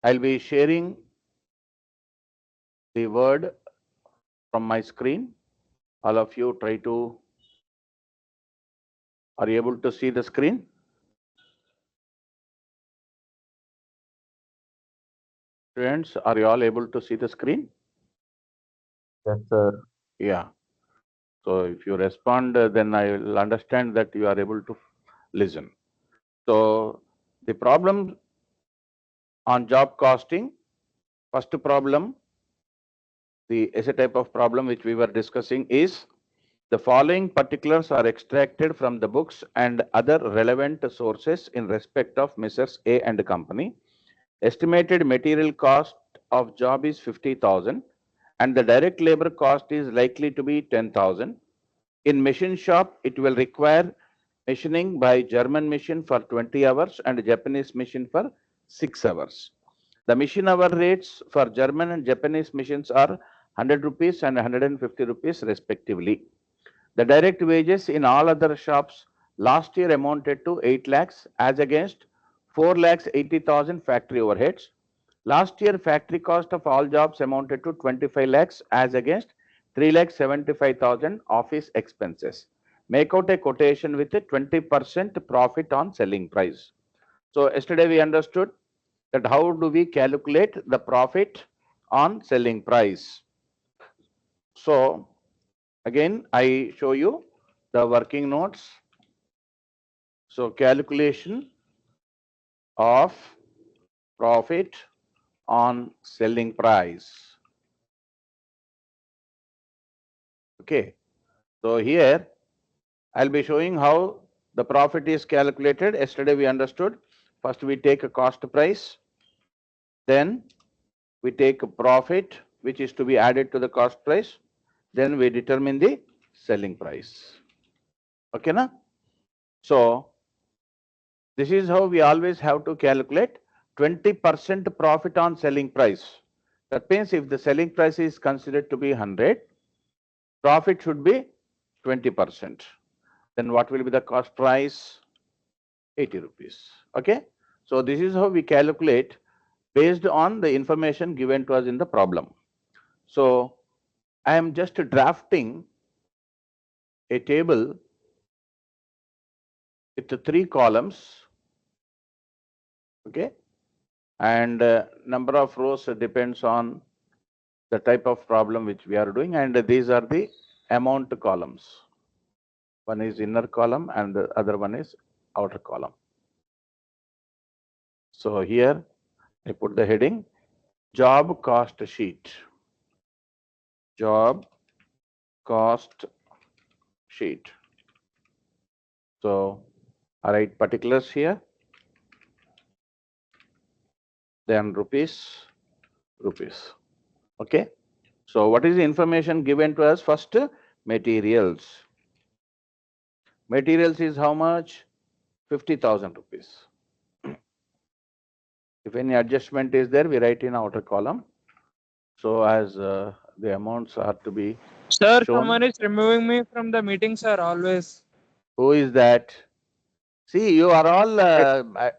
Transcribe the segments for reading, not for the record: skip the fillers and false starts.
I'll be sharing the word from my screen. All of you try to, are you able to see the screen? Students, are you all able to see the screen? Yes, sir. Yeah. So if you respond, then I will understand that you are able to listen. So the problem on job costing, first problem, the essay type of problem which we were discussing is the following particulars are extracted from the books and other relevant sources in respect of Messrs. A and Company. Estimated material cost of job is 50,000 and the direct labor cost is likely to be 10,000. In machine shop, it will require machining by German machine for 20 hours and Japanese machine for 6 hours. The machine hour rates for German and Japanese machines are 100 rupees and 150 rupees respectively. The direct wages in all other shops last year amounted to 8 lakhs as against 4 lakhs 80,000 factory overheads. Last year factory cost of all jobs amounted to 25 lakhs as against 3 lakhs 75,000 office expenses. Make out a quotation with a 20% profit on selling price. So yesterday we understood that how do we calculate the profit on selling price. So again I show you the working notes. So calculation of profit on selling price. Okay. So here I'll be showing how the profit is calculated. Yesterday we understood. First we take a cost price, then we take a profit which is to be added to the cost price, then we determine the selling price. Okay, na? So this is how we always have to calculate 20% profit on selling price. That means if the selling price is considered to be 100, profit should be 20%. Then what will be the cost price? 80 rupees. Okay. So this is how we calculate based on the information given to us in the problem. So I am just drafting a table with the 3 columns. Okay. And number of rows depends on the type of problem which we are doing, and these are the amount columns. One is inner column and the other one is outer column. So here I put the heading job cost sheet. Job cost sheet. So I write particulars here, then rupees. Okay. So what is the information given to us? First, materials. Materials is how much? 50,000 rupees. If any adjustment is there, we write in outer column. So as the amounts are to be Sir, shown. someone is removing me from the meeting, sir, always. Who is that? See, you are all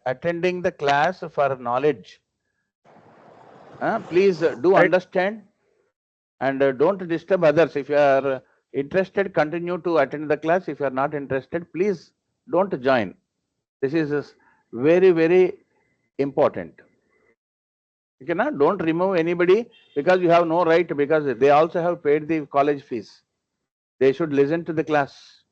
attending the class for knowledge. Please do Right. understand and don't disturb others. If you are interested, continue to attend the class. If you are not interested, please don't join. This is very, very important. You cannot, don't remove anybody because you have no right, because they also have paid the college fees. They should listen to the class.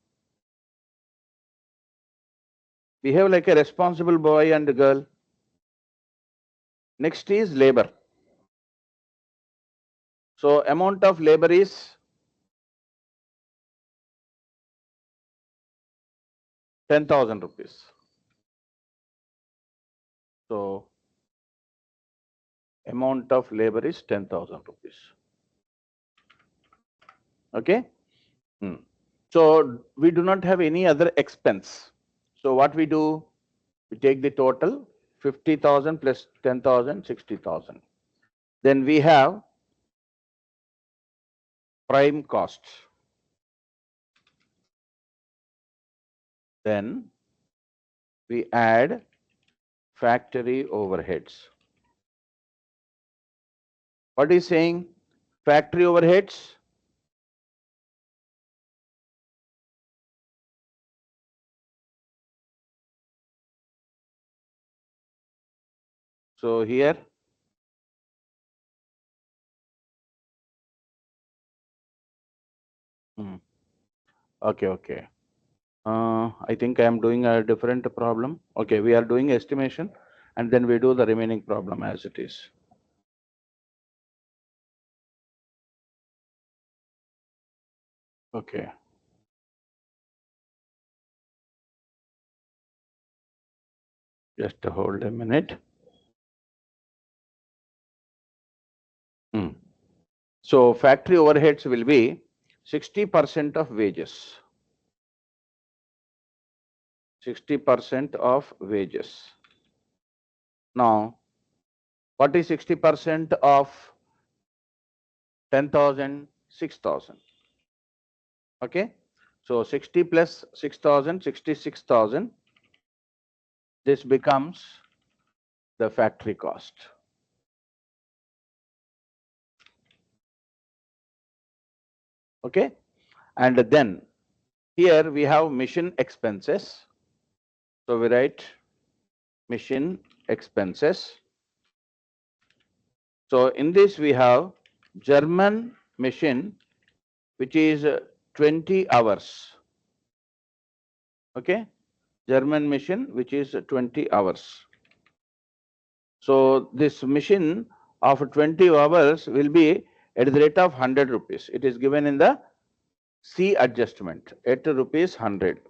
Behave like a responsible boy and girl. Next is labor. So amount of labor is 10,000 rupees. So amount of labor is 10,000 rupees. Okay. So we do not have any other expense. So what we do? We take the total 50,000 plus 10,000, 60,000. Then we have prime costs. Then we add factory overheads. What is saying? Factory overheads. So here, okay. I think I am doing a different problem. Okay, we are doing estimation and then we do the remaining problem as it is. Okay. Just hold a minute. So factory overheads will be 60% of wages. 60% of wages. Now, what is 60% of 10,000? 6,000. Okay. So 60 plus 6,000, 66,000. This becomes the factory cost. Okay. And then here we have mission expenses. So we write mission expenses. So in this we have German mission, which is 20 hours. Okay. German mission, which is 20 hours. So this mission of 20 hours will be at the rate of 100 rupees. It is given in the C adjustment at rupees 100.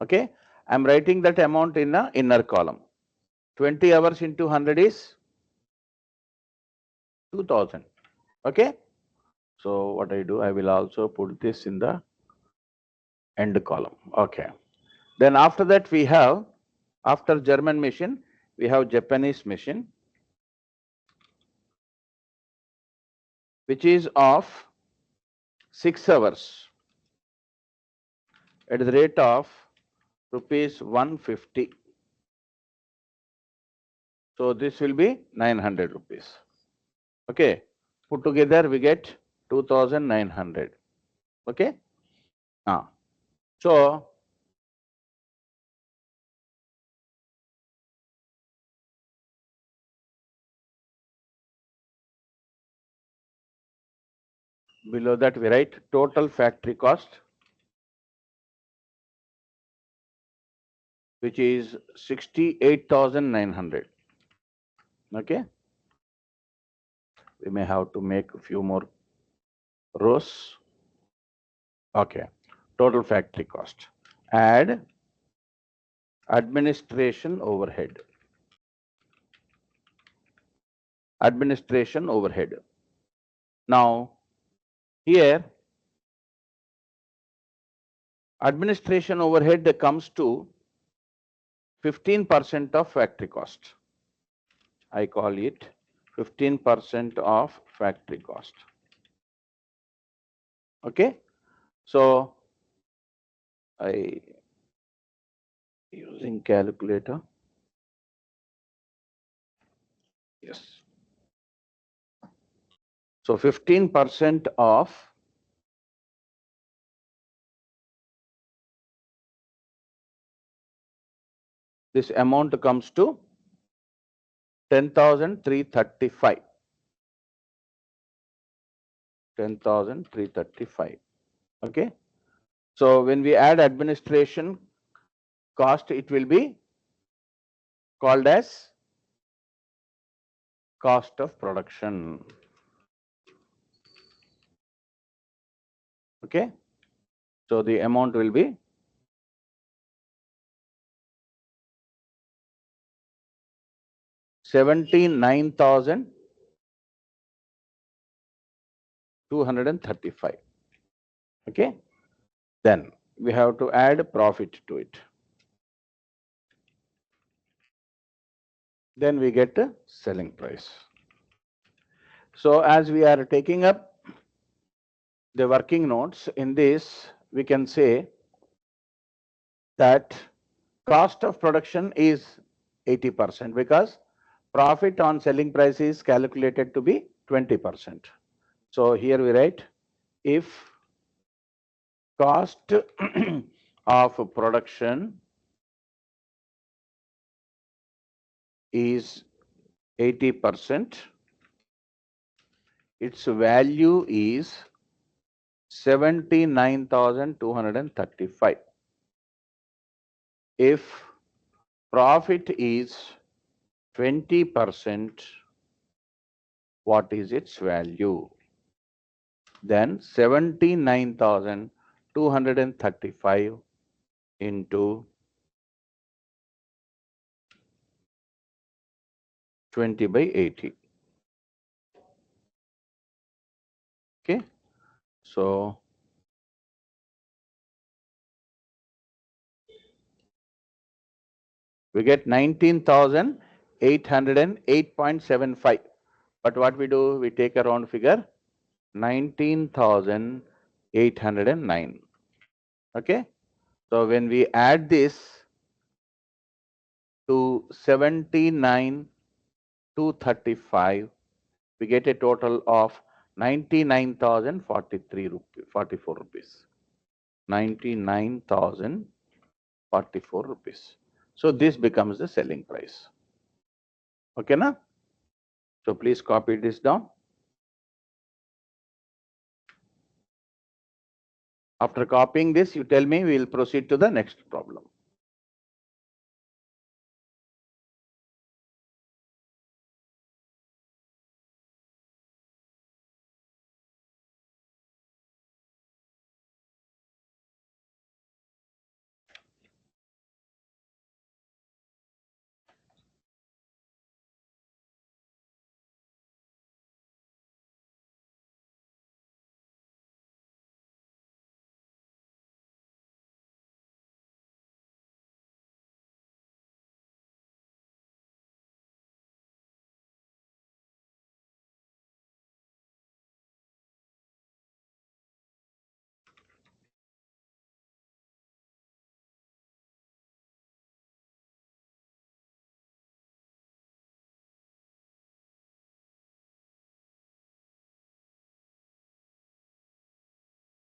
Okay. I am writing that amount in the inner column. 20 hours into 100 is 2000. Okay. So what I do, I will also put this in the end column. Okay. Then after that we have, after German mission, we have Japanese mission, which is of 6 hours at the rate of rupees 150. So this will be 900 rupees. Okay. Put together we get 2,900. Okay. So below that we write total factory cost, which is 68,900. Okay. We may have to make a few more rows. Okay. Total factory cost. Add administration overhead. Administration overhead. Now, here administration overhead comes to 15% of factory cost. I call it 15% of factory cost. Okay. So I using calculator. Yes. So 15% of this amount comes to 10,335. 10,335. Okay. So when we add administration cost, it will be called as cost of production. Okay. So the amount will be 79,235. Okay. Then we have to add profit to it. Then we get the selling price. So as we are taking up the working notes, in this we can say that cost of production is 80% because profit on selling price is calculated to be 20%. So here we write if cost of production is 80%, its value is 79,235. If profit is 20%, what is its value? Then 79,235 into 20 by 80. Okay, so we get 19,808.75. But what we do, we take a round figure 19,809. Okay, so when we add this to 79,235, we get a total of 99,044 rupees. 99,044 rupees. So this becomes the selling price. Okay, na? So please copy this down. After copying this, you tell me, we will proceed to the next problem.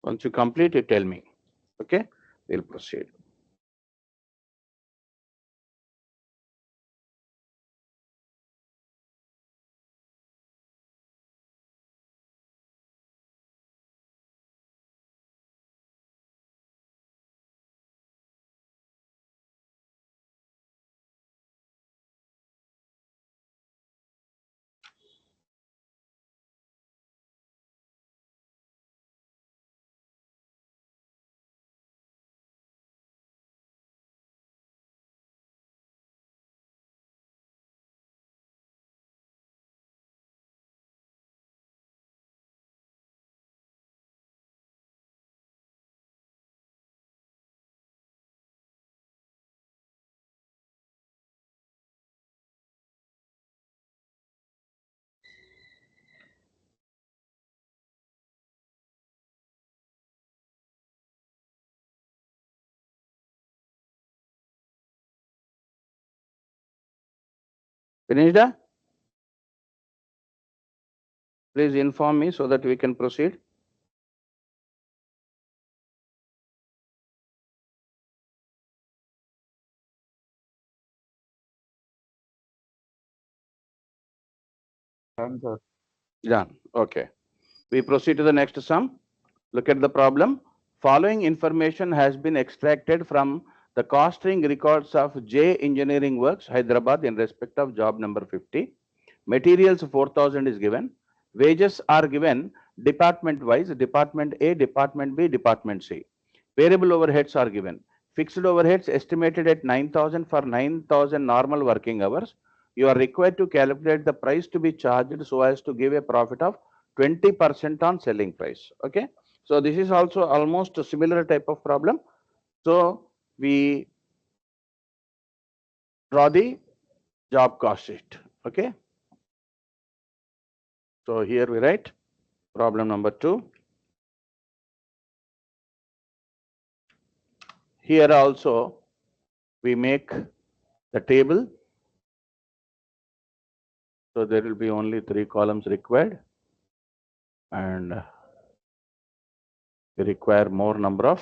Once you complete, you tell me. Okay, we'll proceed. Finished? Please inform me so that we can proceed. Done, sir. Done. Okay. We proceed to the next sum. Look at the problem. Following information has been extracted from the costing records of J Engineering Works, Hyderabad, in respect of job number 50. Materials 4,000 is given. Wages are given department wise, department A, department B, department C. Variable overheads are given. Fixed overheads estimated at 9,000 for 9,000 normal working hours. You are required to calculate the price to be charged so as to give a profit of 20% on selling price. Okay. So this is also almost a similar type of problem. So we draw the job cost sheet. Okay. So here we write problem number 2. Here also we make the table. So there will be only 3 columns required, and we require more number of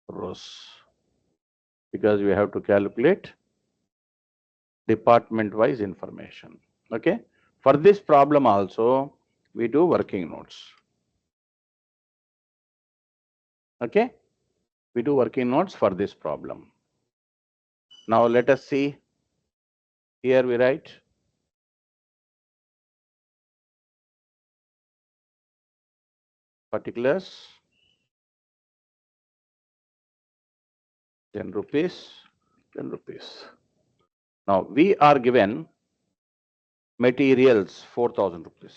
rows because we have to calculate department wise information. Okay. For this problem also, we do working notes. Okay. We do working notes for this problem. Now let us see. Here we write particulars, 10 rupees, 10 rupees. Now we are given materials 4,000 rupees.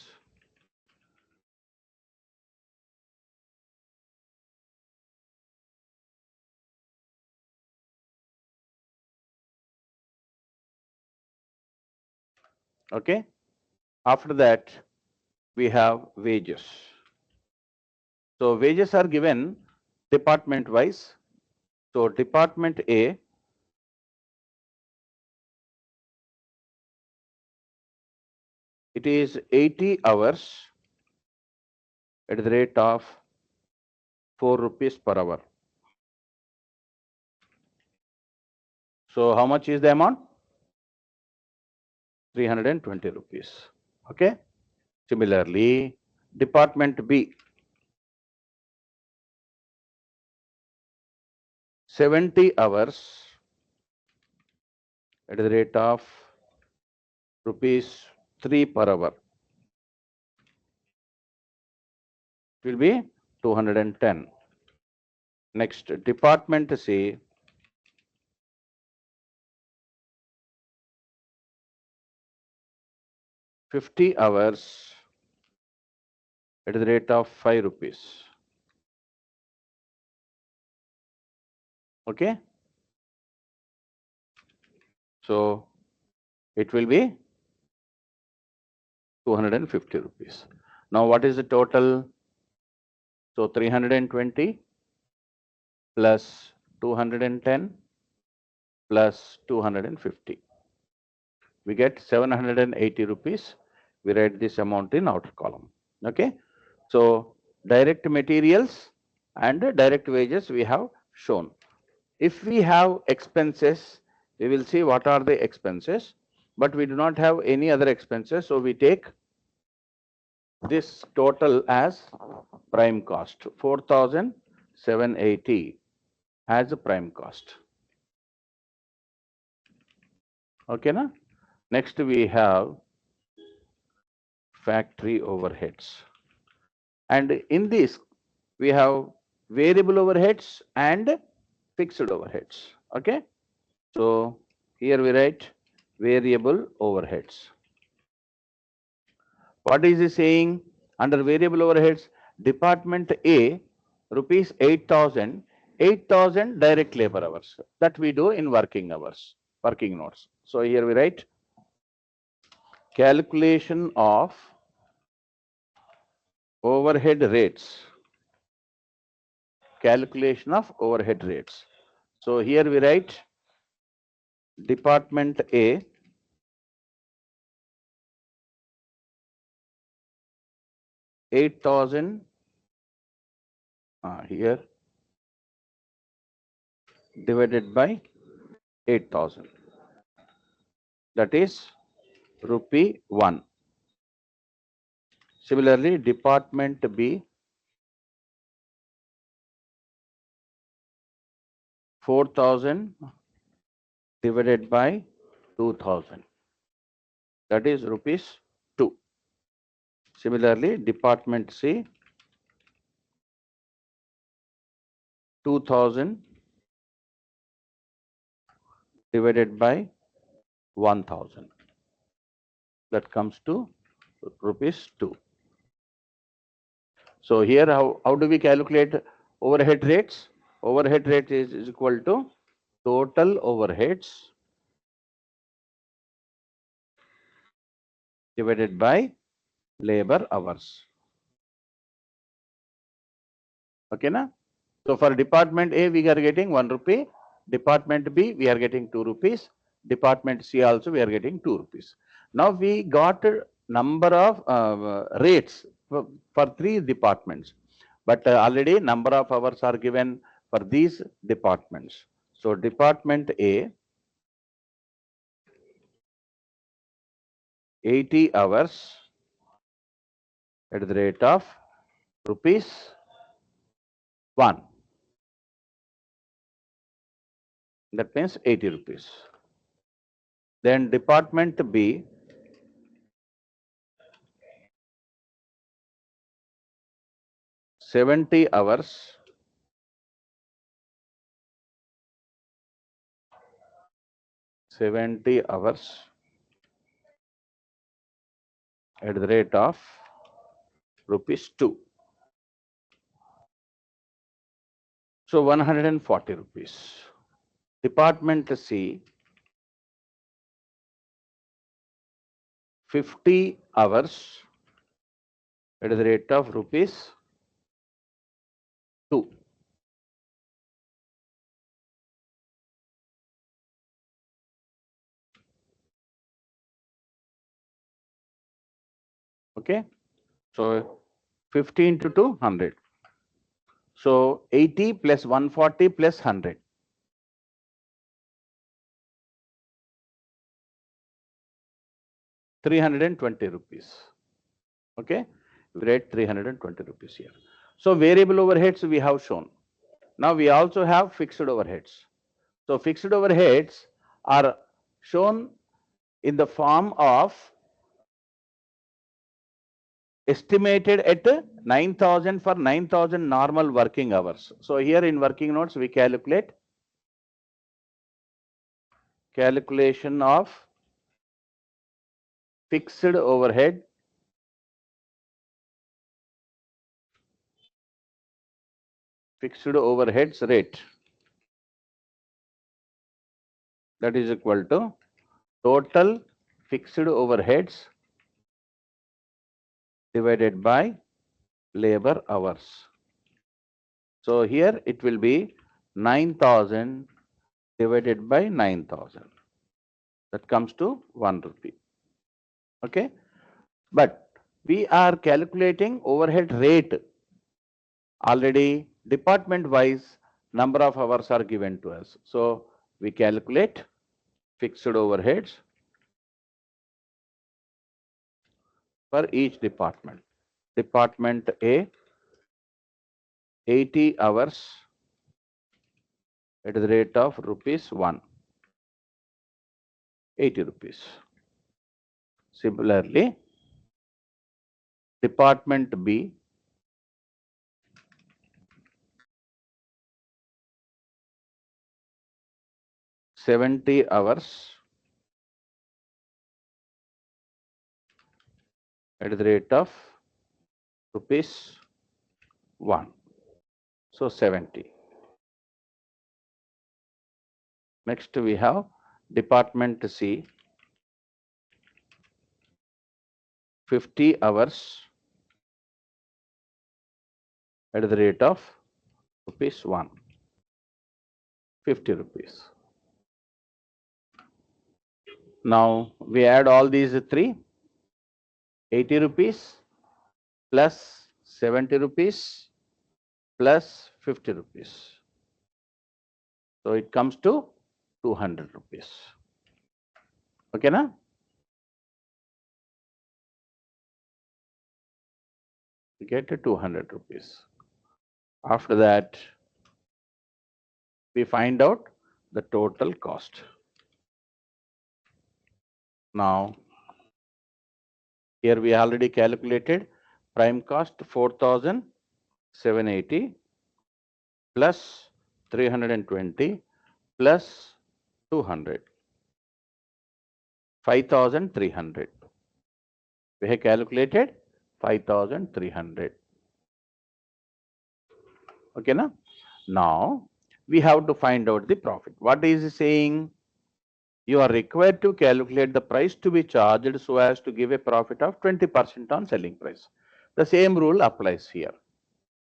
Okay. After that, we have wages. So wages are given department wise. So department A, it is 80 hours at the rate of 4 rupees per hour. So how much is the amount? 320 rupees. Okay. Similarly, department B, 70 hours at the rate of rupees 3 per hour. It will be 210. Next, department C, 50 hours at the rate of 5 rupees. Okay. So it will be 250 rupees. Now what is the total? So 320 plus 210 plus 250. We get 780 rupees. We write this amount in outer column. Okay. So direct materials and direct wages we have shown. If we have expenses, we will see what are the expenses, but we do not have any other expenses. So we take this total as prime cost, 4,780 as a prime cost. Okay, na? Next we have factory overheads. And in this, we have variable overheads and fixed overheads. Okay. So here we write variable overheads. What is he saying? Under variable overheads, department A, rupees 8,000, 8,000 direct labor hours. That we do in working hours, working notes. So here we write calculation of overhead rates. Calculation of overhead rates. So here we write department A, $8,000 here divided by 8,000. That is rupee 1. Similarly, department B, 4,000 divided by 2,000. That is rupees 2. Similarly, department C, 2,000 divided by 1,000. That comes to rupees 2. So here how do we calculate overhead rates? Overhead rate is equal to total overheads divided by labor hours. Okay, na? So for department A, we are getting 1 rupee Department B, we are getting 2 rupees. Department C also, we are getting 2 rupees. Now we got a number of rates for 3 departments, but already number of hours are given for these departments. So Department A, 80 hours at the rate of rupees 1. That means 80 rupees. Then Department B, 70 hours at the rate of rupees 2. So 140 rupees. Department C, 50 hours at the rate of rupees 2. Okay. So 15 to 200. So 80 plus 140 plus 100. 320 rupees. Okay. We rate 320 rupees here. So variable overheads we have shown. Now we also have fixed overheads. So fixed overheads are shown in the form of estimated at 9,000 for 9,000 normal working hours. So here in working notes we calculate calculation of fixed overhead overheads rate, that is equal to total fixed overheads divided by labor hours. So here it will be 9,000 divided by 9,000. That comes to 1 rupee. Okay. But we are calculating overhead rate. Already department wise number of hours are given to us. So we calculate fixed overheads for each department. Department A, 80 hours at the rate of rupees 1, 80 rupees. Similarly, Department B, 70 hours at the rate of rupees 1. So 70. Next we have Department C, 50 hours at the rate of rupees 1, 50 rupees. Now we add all these three, 80 rupees plus 70 rupees plus 50 rupees. So it comes to 200 rupees. Okay, na? We get to 200 rupees. After that, we find out the total cost. Now, here we already calculated prime cost 4,780 plus 320 plus 200, 5,300. We have calculated 5,300. Okay, na? Now we have to find out the profit. What is he saying? You are required to calculate the price to be charged so as to give a profit of 20% on selling price. The same rule applies here.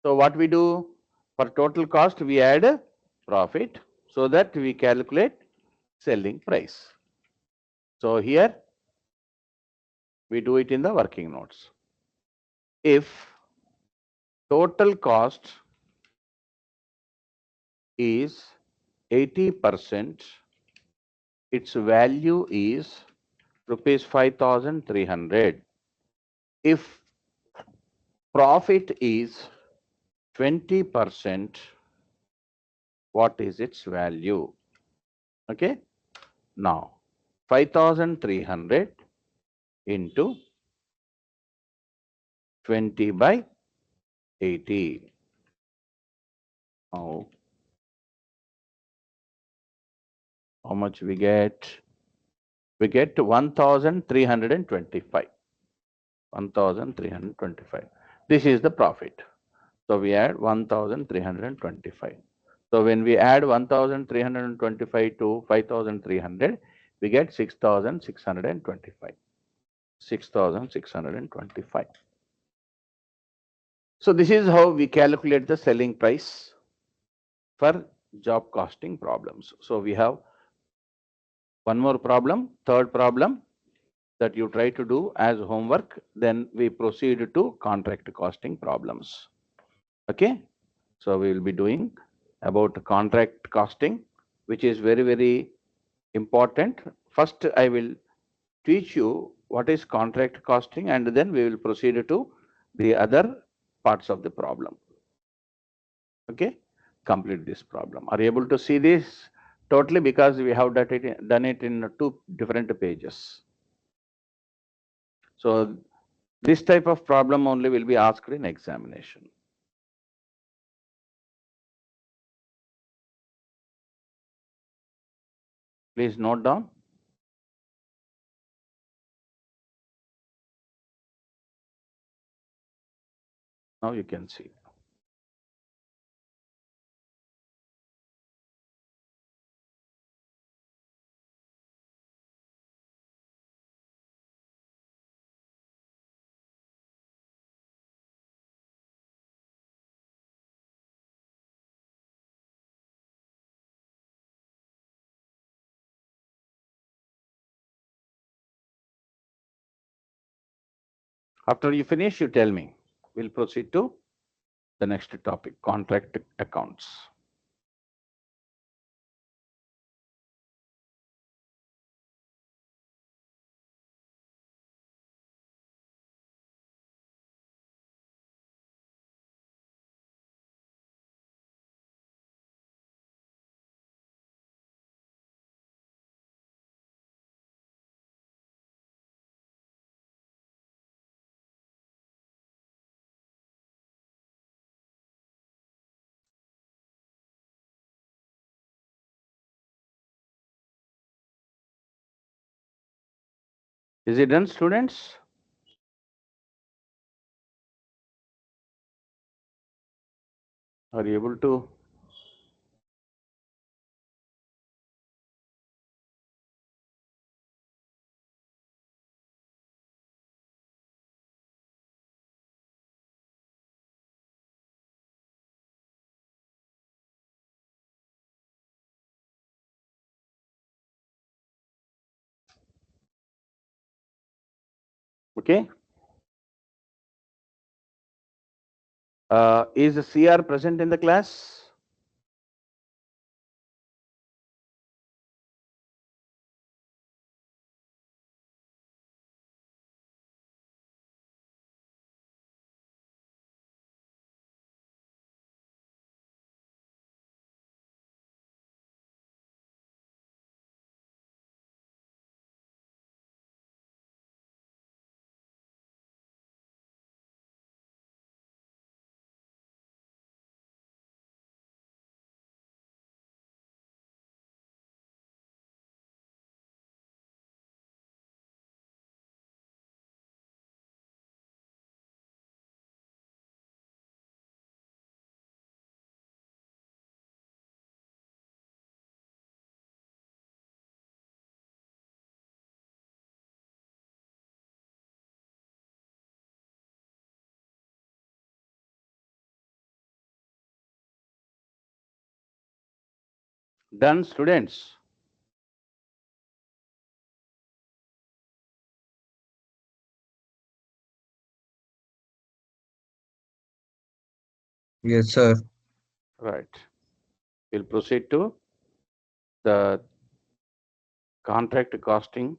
So what we do? For total cost, we add profit. so that we calculate selling price. So here we do it in the working notes. If total cost is 80%, its value is rupees 5,300. If profit is 20%, what is its value? Okay. Now 5,300 into 20 by 80. Now, how much we get? We get 1,325. 1,325. This is the profit. So we add 1,325. So when we add 1,325 to 5,300, we get 6,625. 6,625. So this is how we calculate the selling price for job costing problems. So we have one more problem, third problem that you try to do as homework. Then we proceed to contract costing problems. Okay. So we will be doing about contract costing, which is very, very important. First, I will teach you what is contract costing, and then we will proceed to the other parts of the problem. Okay, complete this problem. Are you able to see this totally? Because we have done it in two different pages. So this type of problem only will be asked in examination. Please note down. Now you can see. After you finish, you tell me. We'll proceed to the next topic, contract accounts. Is it done, students? Are you able to? Okay. Is CR present in the class? Done, students? Yes, sir. Right. We'll proceed to the contract costing.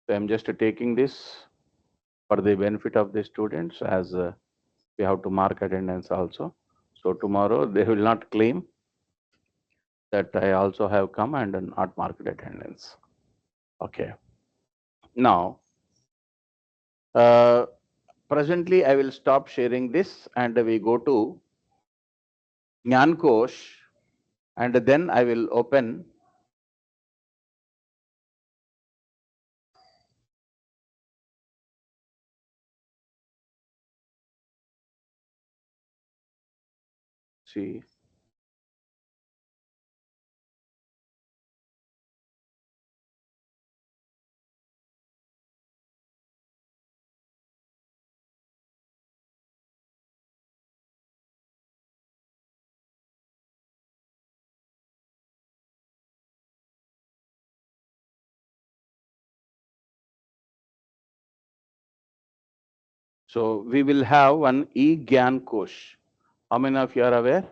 So I'm just taking this for the benefit of the students, as we have to mark attendance also. So tomorrow they will not claim that I also have come and not marked attendance. Okay. Now, presently I will stop sharing this and we go to Gyan Kosh, and then I will open see. So we will have one e-Gyan Kosh. How many of you are aware?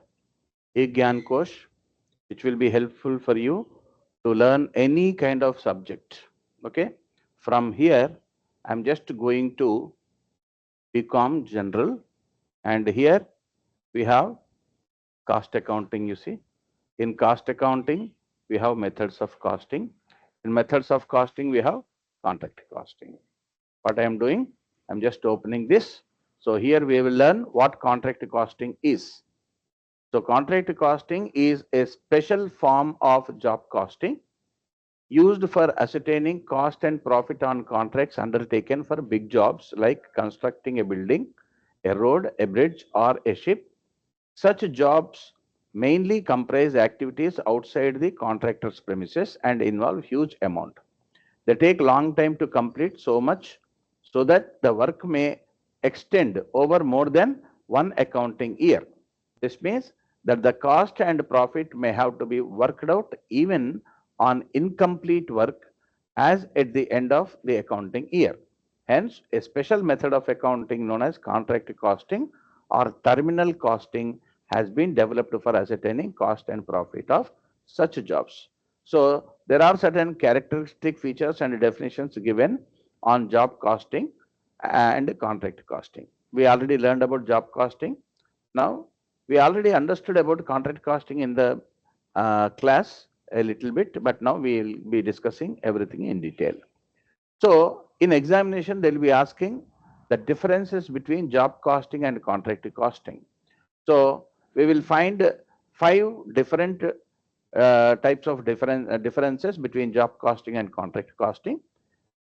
E-Gyan Kosh, which will be helpful for you to learn any kind of subject. Okay. From here, I'm just going to BCom General, and here we have cost accounting, you see. In cost accounting, we have methods of costing. In methods of costing, we have contract costing. What I am doing, I'm just opening this. So here we will learn what contract costing is. So contract costing is a special form of job costing used for ascertaining cost and profit on contracts undertaken for big jobs like constructing a building, a road, a bridge, or a ship. Such jobs mainly comprise activities outside the contractor's premises and involve huge amount. They take long time to complete, so much so that the work may extend over more than one accounting year. This means that the cost and profit may have to be worked out even on incomplete work as at the end of the accounting year. Hence, a special method of accounting known as contract costing or terminal costing has been developed for ascertaining cost and profit of such jobs. So there are certain characteristic features and definitions given on job costing and contract costing. We already learned about job costing. Now, we already understood about contract costing in the class a little bit, but now we will be discussing everything in detail. So, in examination, they will be asking the differences between job costing and contract costing. So, we will find five different types of differences between job costing and contract costing.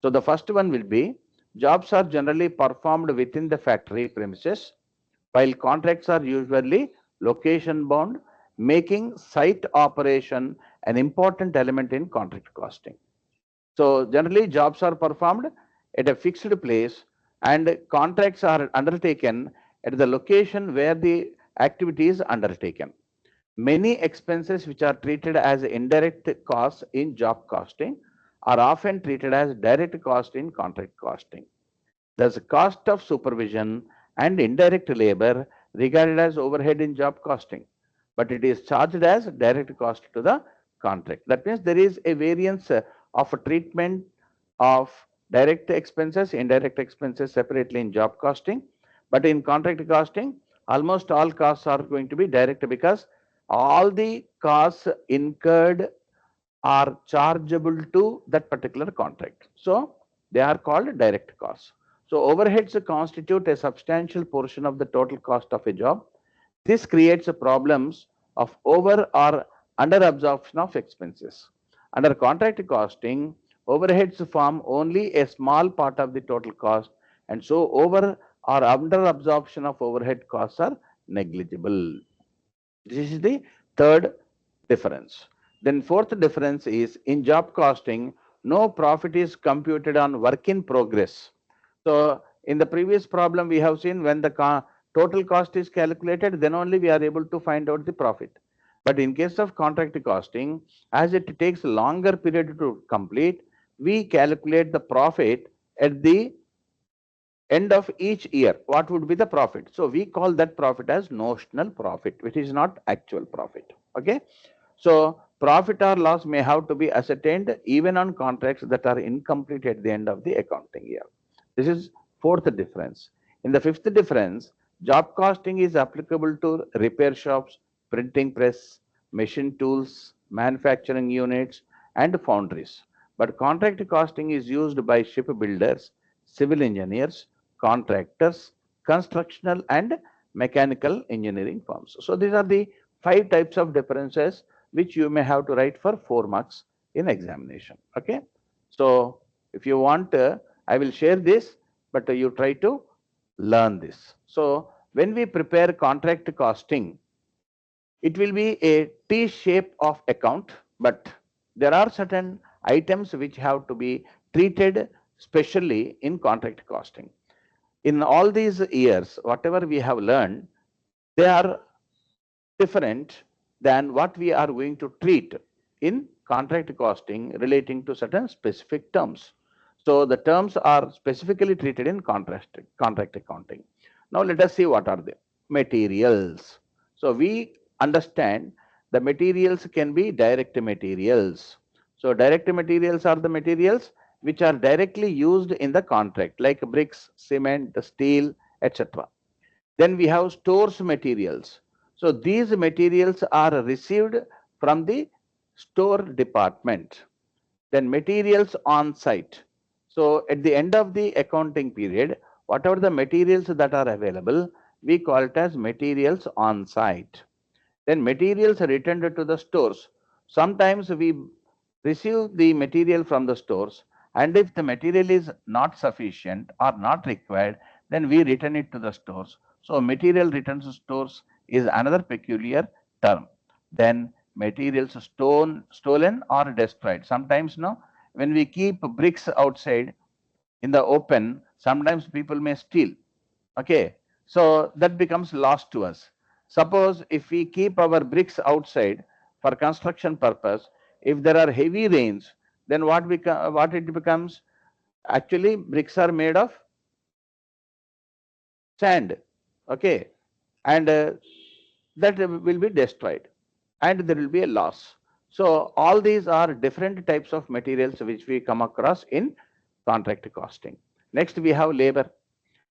So, the first one will be jobs are generally performed within the factory premises, while contracts are usually location bound, making site operation an important element in contract costing. So generally jobs are performed at a fixed place and contracts are undertaken at the location where the activity is undertaken. Many expenses which are treated as indirect costs in job costing are often treated as direct cost in contract costing. Thus, cost of supervision and indirect labor regarded as overhead in job costing, but it is charged as direct cost to the contract. That means there is a variance of a treatment of direct expenses, indirect expenses separately in job costing, but in contract costing, almost all costs are going to be direct because all the costs incurred are chargeable to that particular contract. So they are called direct costs. So overheads constitute a substantial portion of the total cost of a job. This creates problems of over or under absorption of expenses. Under contract costing, overheads form only a small part of the total cost, and so over or under absorption of overhead costs are negligible. This is the third difference. Then fourth difference is in job costing, no profit is computed on work in progress. So in the previous problem, we have seen when the total cost is calculated, then only we are able to find out the profit. But in case of contract costing, as it takes longer period to complete, we calculate the profit at the end of each year. What would be the profit? So we call that profit as notional profit, which is not actual profit. Okay. So profit or loss may have to be ascertained even on contracts that are incomplete at the end of the accounting year. This is fourth difference. In the fifth difference, job costing is applicable to repair shops, printing press, machine tools, manufacturing units, and foundries. But contract costing is used by shipbuilders, civil engineers, contractors, constructional and mechanical engineering firms. So these are the five types of differences which you may have to write for 4 marks in examination. Okay. So if you want, I will share this, but you try to learn this. So when we prepare contract costing, it will be a T shape of account, but there are certain items which have to be treated specially in contract costing. In all these years, whatever we have learned, they are different than what we are going to treat in contract costing relating to certain specific terms. So the terms are specifically treated in contract accounting. Now let us see what are the materials. So we understand the materials can be direct materials. So direct materials are the materials which are directly used in the contract, like bricks, cement, steel, etc. Then we have stores materials. So these materials are received from the store department. Then materials on site. So at the end of the accounting period, whatever the materials that are available, we call it as materials on site. Then materials are returned to the stores. Sometimes we receive the material from the stores, and if the material is not sufficient or not required, then we return it to the stores. So material returns to stores is another peculiar term. Then materials stolen or destroyed. Sometimes no, when we keep bricks outside in the open, sometimes people may steal. Okay, so that becomes lost to us. Suppose if we keep our bricks outside for construction purpose, if there are heavy rains, then what it becomes? Actually, bricks are made of sand. Okay, and that will be destroyed, and there will be a loss. So all these are different types of materials which we come across in contract costing. Next, we have labor.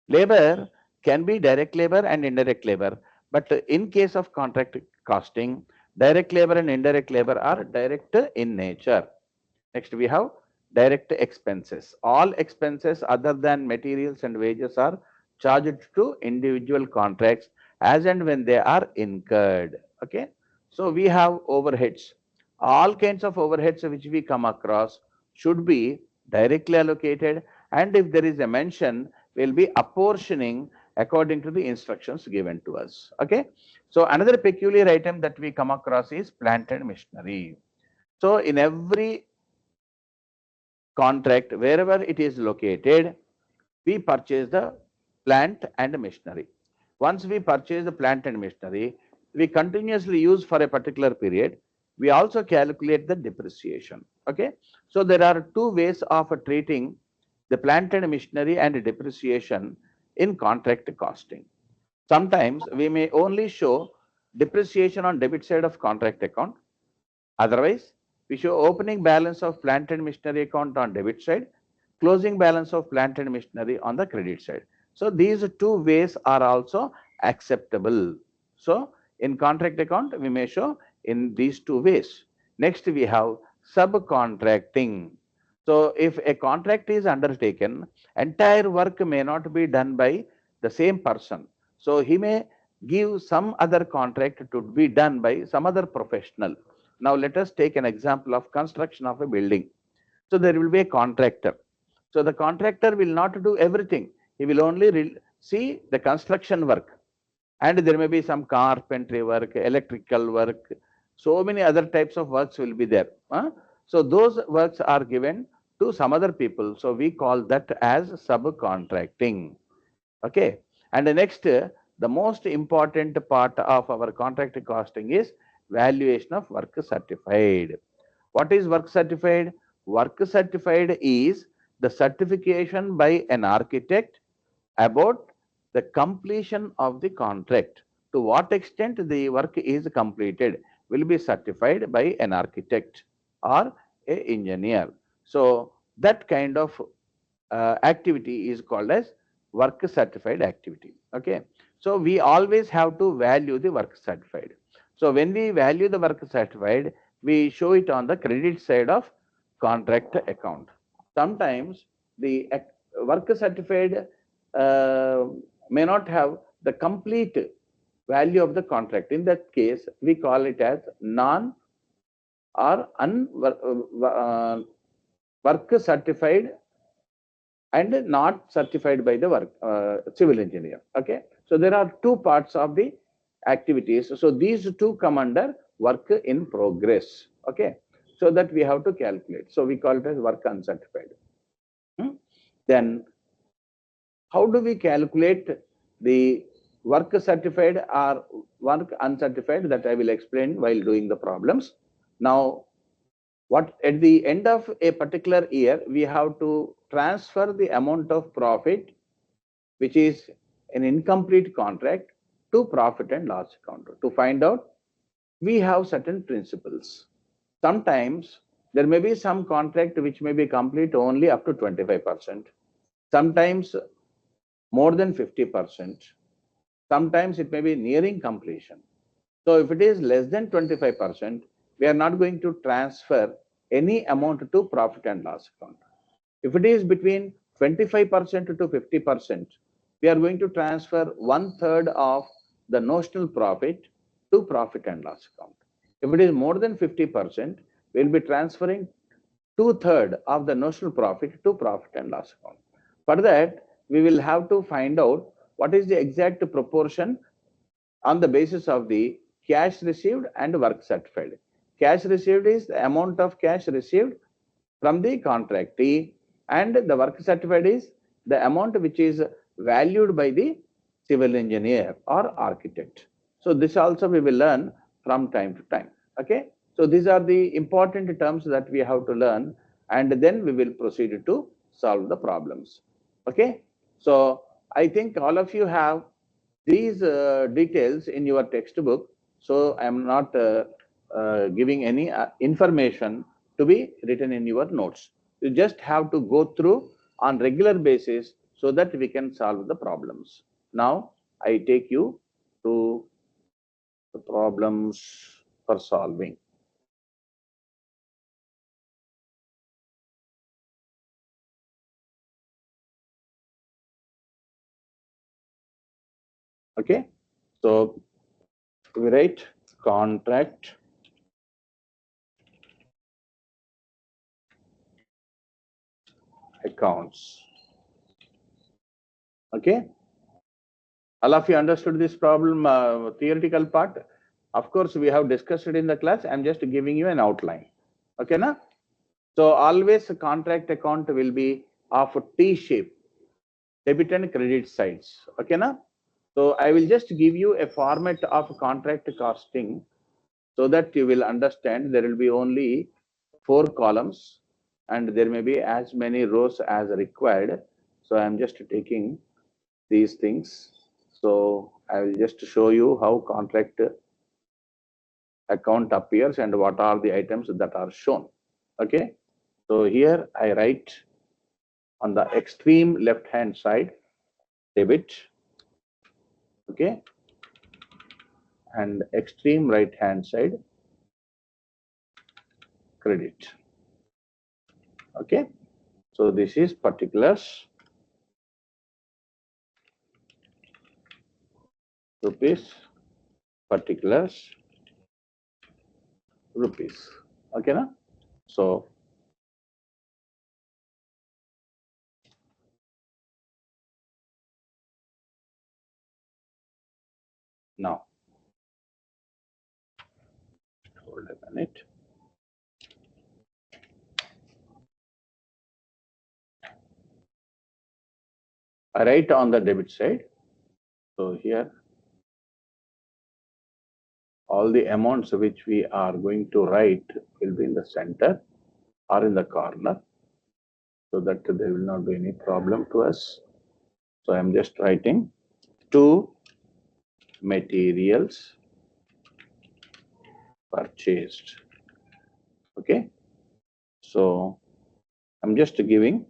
Labor can be direct labor and indirect labor, but in case of contract costing, direct labor and indirect labor are direct in nature. Next, we have direct expenses. All expenses other than materials and wages are charged to individual contracts as and when they are incurred. Okay. So we have overheads. All kinds of overheads which we come across should be directly allocated, and if there is a mention, we'll be apportioning according to the instructions given to us. Okay. So another peculiar item that we come across is plant and machinery. So in every contract, wherever it is located, we purchase the plant and machinery. Once we purchase the plant and machinery, we continuously use for a particular period. We also calculate the depreciation. Okay. So there are two ways of treating the plant and machinery and depreciation in contract costing. Sometimes we may only show depreciation on debit side of contract account. Otherwise, we show opening balance of plant and machinery account on debit side, closing balance of plant and machinery on the credit side. So these two ways are also acceptable. So in contract account, we may show in these two ways. Next, we have subcontracting. So if a contract is undertaken, entire work may not be done by the same person. So he may give some other contract to be done by some other professional. Now let us take an example of construction of a building. So there will be a contractor. So the contractor will not do everything. He will only see the construction work. And there may be some carpentry work, electrical work, so many other types of works will be there. So those works are given to some other people. So we call that as subcontracting. Okay. And the next, the most important part of our contract costing is valuation of work certified. What is work certified? Work certified is the certification by an architect about the completion of the contract. To what extent the work is completed will be certified by an architect or a engineer. So that kind of activity is called as work certified activity. Okay. So we always have to value the work certified. So when we value the work certified, we show it on the credit side of contract account. Sometimes the work certified may not have the complete value of the contract. In that case, we call it as non or work certified and not certified by the civil engineer. Okay. So there are two parts of the activities. So these two come under work in progress. Okay. So that we have to calculate. So we call it as work uncertified. Then how do we calculate the work certified or work uncertified? That I will explain while doing the problems. Now, what at the end of a particular year, we have to transfer the amount of profit, which is an incomplete contract, to profit and loss account. To find out, we have certain principles. Sometimes there may be some contract which may be complete only up to 25%. Sometimes more than 50%. Sometimes it may be nearing completion. So if it is less than 25%, we are not going to transfer any amount to profit and loss account. If it is between 25% to 50%, we are going to transfer 1/3 of the notional profit to profit and loss account. If it is more than 50%, we will be transferring 2/3 of the notional profit to profit and loss account. For that, we will have to find out what is the exact proportion on the basis of the cash received and work certified. Cash received is the amount of cash received from the contractee, and the work certified is the amount which is valued by the civil engineer or architect. So this also we will learn from time to time. Okay. So these are the important terms that we have to learn, and then we will proceed to solve the problems. Okay. So I think all of you have these details in your textbook. So I am not giving any information to be written in your notes. You just have to go through on regular basis so that we can solve the problems. Now I take you to the problems for solving. Okay. So we write contract accounts. Okay. All of you understood this problem, theoretical part? Of course, we have discussed it in the class. I'm just giving you an outline. Okay, na? So always a contract account will be of a T shape, debit and credit sides. Okay, na? So I will just give you a format of contract costing so that you will understand. There will be only 4 columns and there may be as many rows as required. So I'm just taking these things. So I will just show you how contract account appears and what are the items that are shown. Okay. So here I write on the extreme left hand side debit. Okay. And extreme right hand side credit. Okay. So this is particulars rupees, particulars rupees. Okay, na? So now hold a minute. I write on the debit side. So here all the amounts which we are going to write will be in the center or in the corner, so that there will not be any problem to us. So I'm just writing 2 materials purchased. Okay. So I'm just giving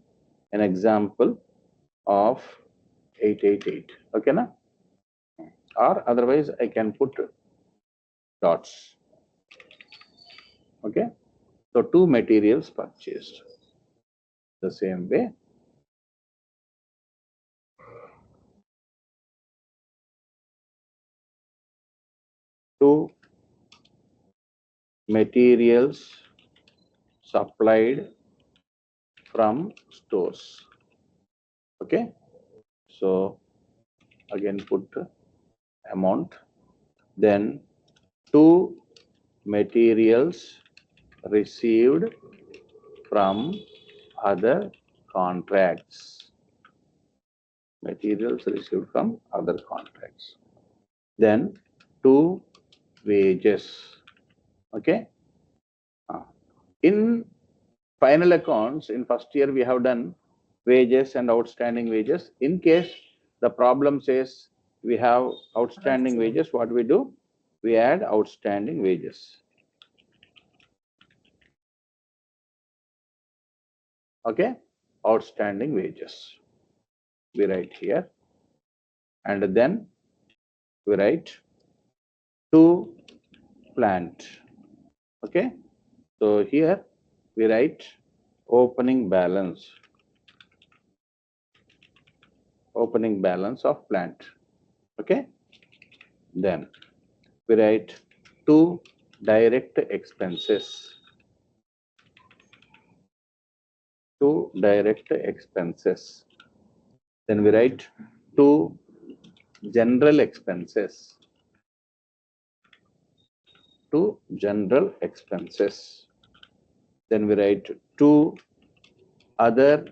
an example of 888. Okay, na? Or otherwise I can put dots. Okay. So 2 materials purchased. The same way. Two materials supplied from stores. Okay. So again put amount. Then 2 materials received from other contracts. Materials received from other contracts. Then 2 wages. Okay. In final accounts, in first year we have done wages and outstanding wages. In case the problem says we have outstanding wages, what we do? We add outstanding wages. Okay, outstanding wages. We write here, and then we write to plant. Okay, so here we write opening balance. Opening balance of plant. Okay, then we write 2 direct expenses. 2 direct expenses. Then we write 2 general expenses. 2 general expenses. Then we write 2 other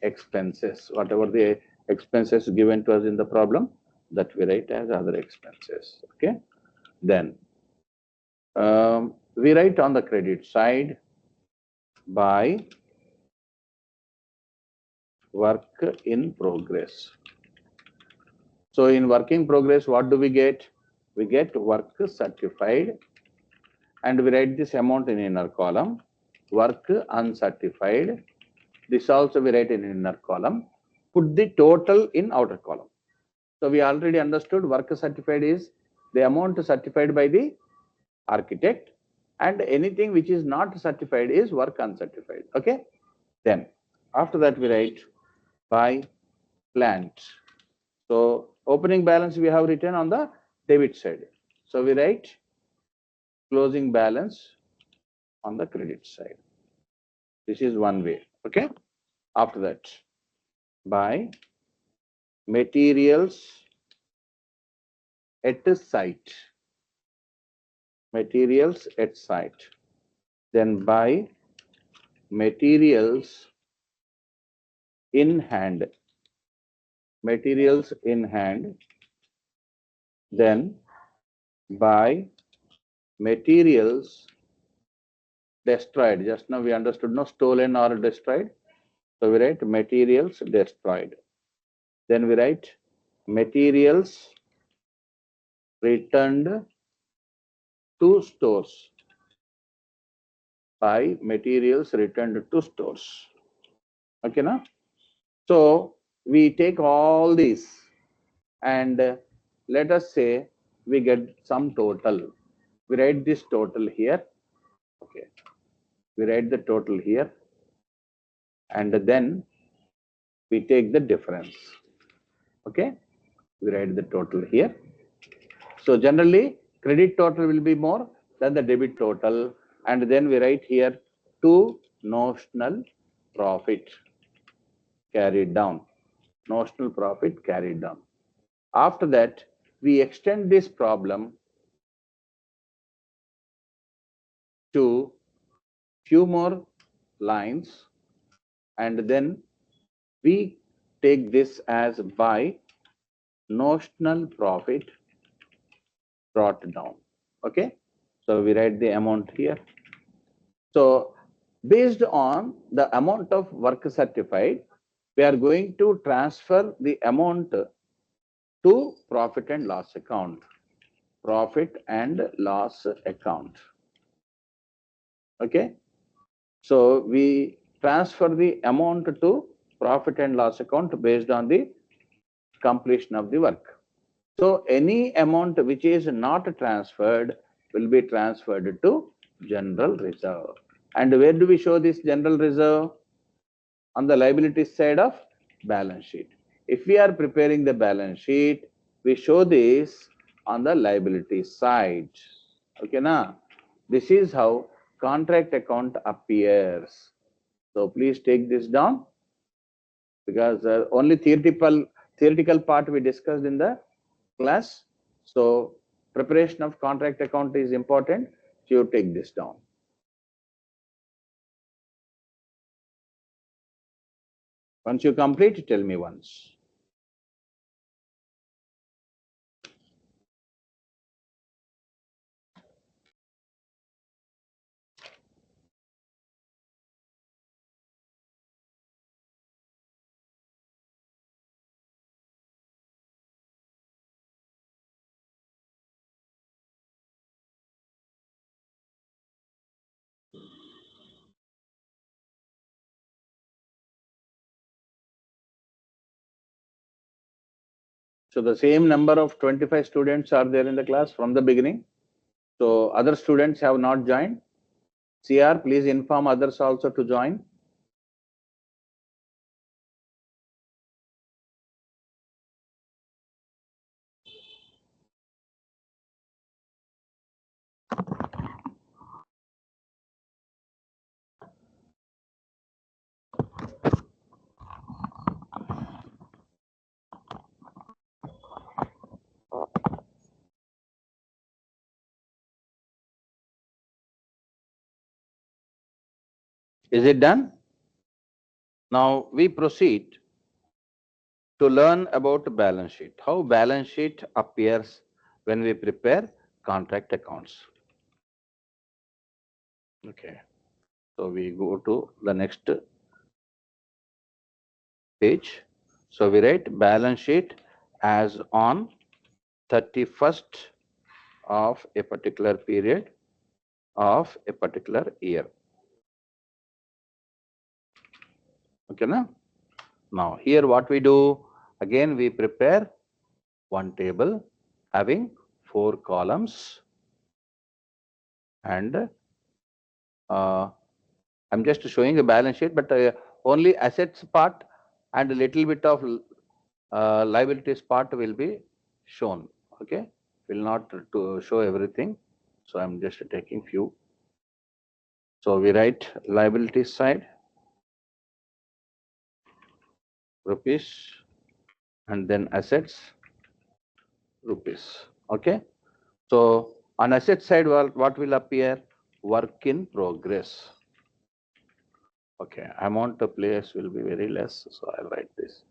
expenses. Whatever the expenses given to us in the problem, that we write as other expenses. Okay. Then we write on the credit side by work in progress. So in work in progress, what do we get? We get work certified, and we write this amount in inner column. Work uncertified, this also we write in inner column. Put the total in outer column. So we already understood work certified is the amount certified by the architect, and anything which is not certified is work uncertified. Okay. Then after that we write by plant. So opening balance we have written on the debit side. So we write closing balance on the credit side. This is one way. Okay. After that, by materials at site. Materials at site. Then by materials in hand. Materials in hand. Then by materials destroyed. Just now we understood, no, stolen or destroyed. So we write materials destroyed. Then we write materials returned to stores. By materials returned to stores. Okay, now? So we take all these and let us say we get some total. We write this total here. Okay. We write the total here, and then we take the difference. Okay. We write the total here. So generally credit total will be more than the debit total, and then we write here to notional profit carried down. Notional profit carried down. After that, we extend this problem to few more lines, and then we take this as by notional profit brought down. Okay, so we write the amount here. So based on the amount of work certified, we are going to transfer the amount to profit and loss account. Profit and loss account. Okay, so we transfer the amount to profit and loss account based on the completion of the work. So any amount which is not transferred will be transferred to general reserve. And where do we show this general reserve? On the liability side of balance sheet. If we are preparing the balance sheet, we show this on the liability side. Okay, now this is how contract account appears. So please take this down, because only theoretical part we discussed in the class. So preparation of contract account is important. So you take this down. Once you complete, tell me once. So the same number of 25 students are there in the class from the beginning. So other students have not joined. CR, please inform others also to join. Is it done? Now we proceed to learn about balance sheet. How balance sheet appears when we prepare contract accounts. Okay. So we go to the next page. So we write balance sheet as on 31st of a particular period of a particular year. Okay, now here what we do, again we prepare one table having 4 columns, and I'm just showing a balance sheet, but only assets part and a little bit of liabilities part will be shown. Okay, will not to show everything. So I'm just taking few. So we write liabilities side rupees, and then assets rupees. Okay, so on asset side, what will appear? Work in progress. Okay, amount of place will be very less, so I'll write this.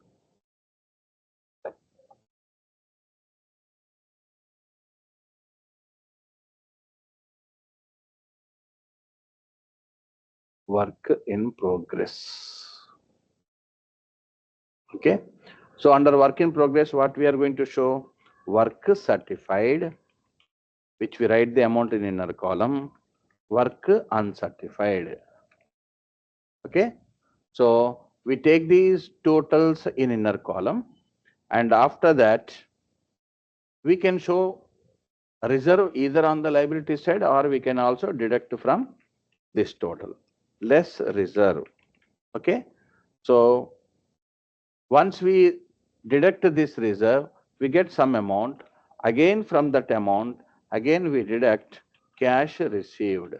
Work in progress. Okay, so under work in progress, what we are going to show? Work certified, which we write the amount in inner column. Work uncertified. Okay, so we take these totals in inner column, and after that we can show reserve either on the liability side, or we can also deduct from this total, less reserve. Okay, so once we deduct this reserve, we get some amount. Again from that amount, again we deduct cash received.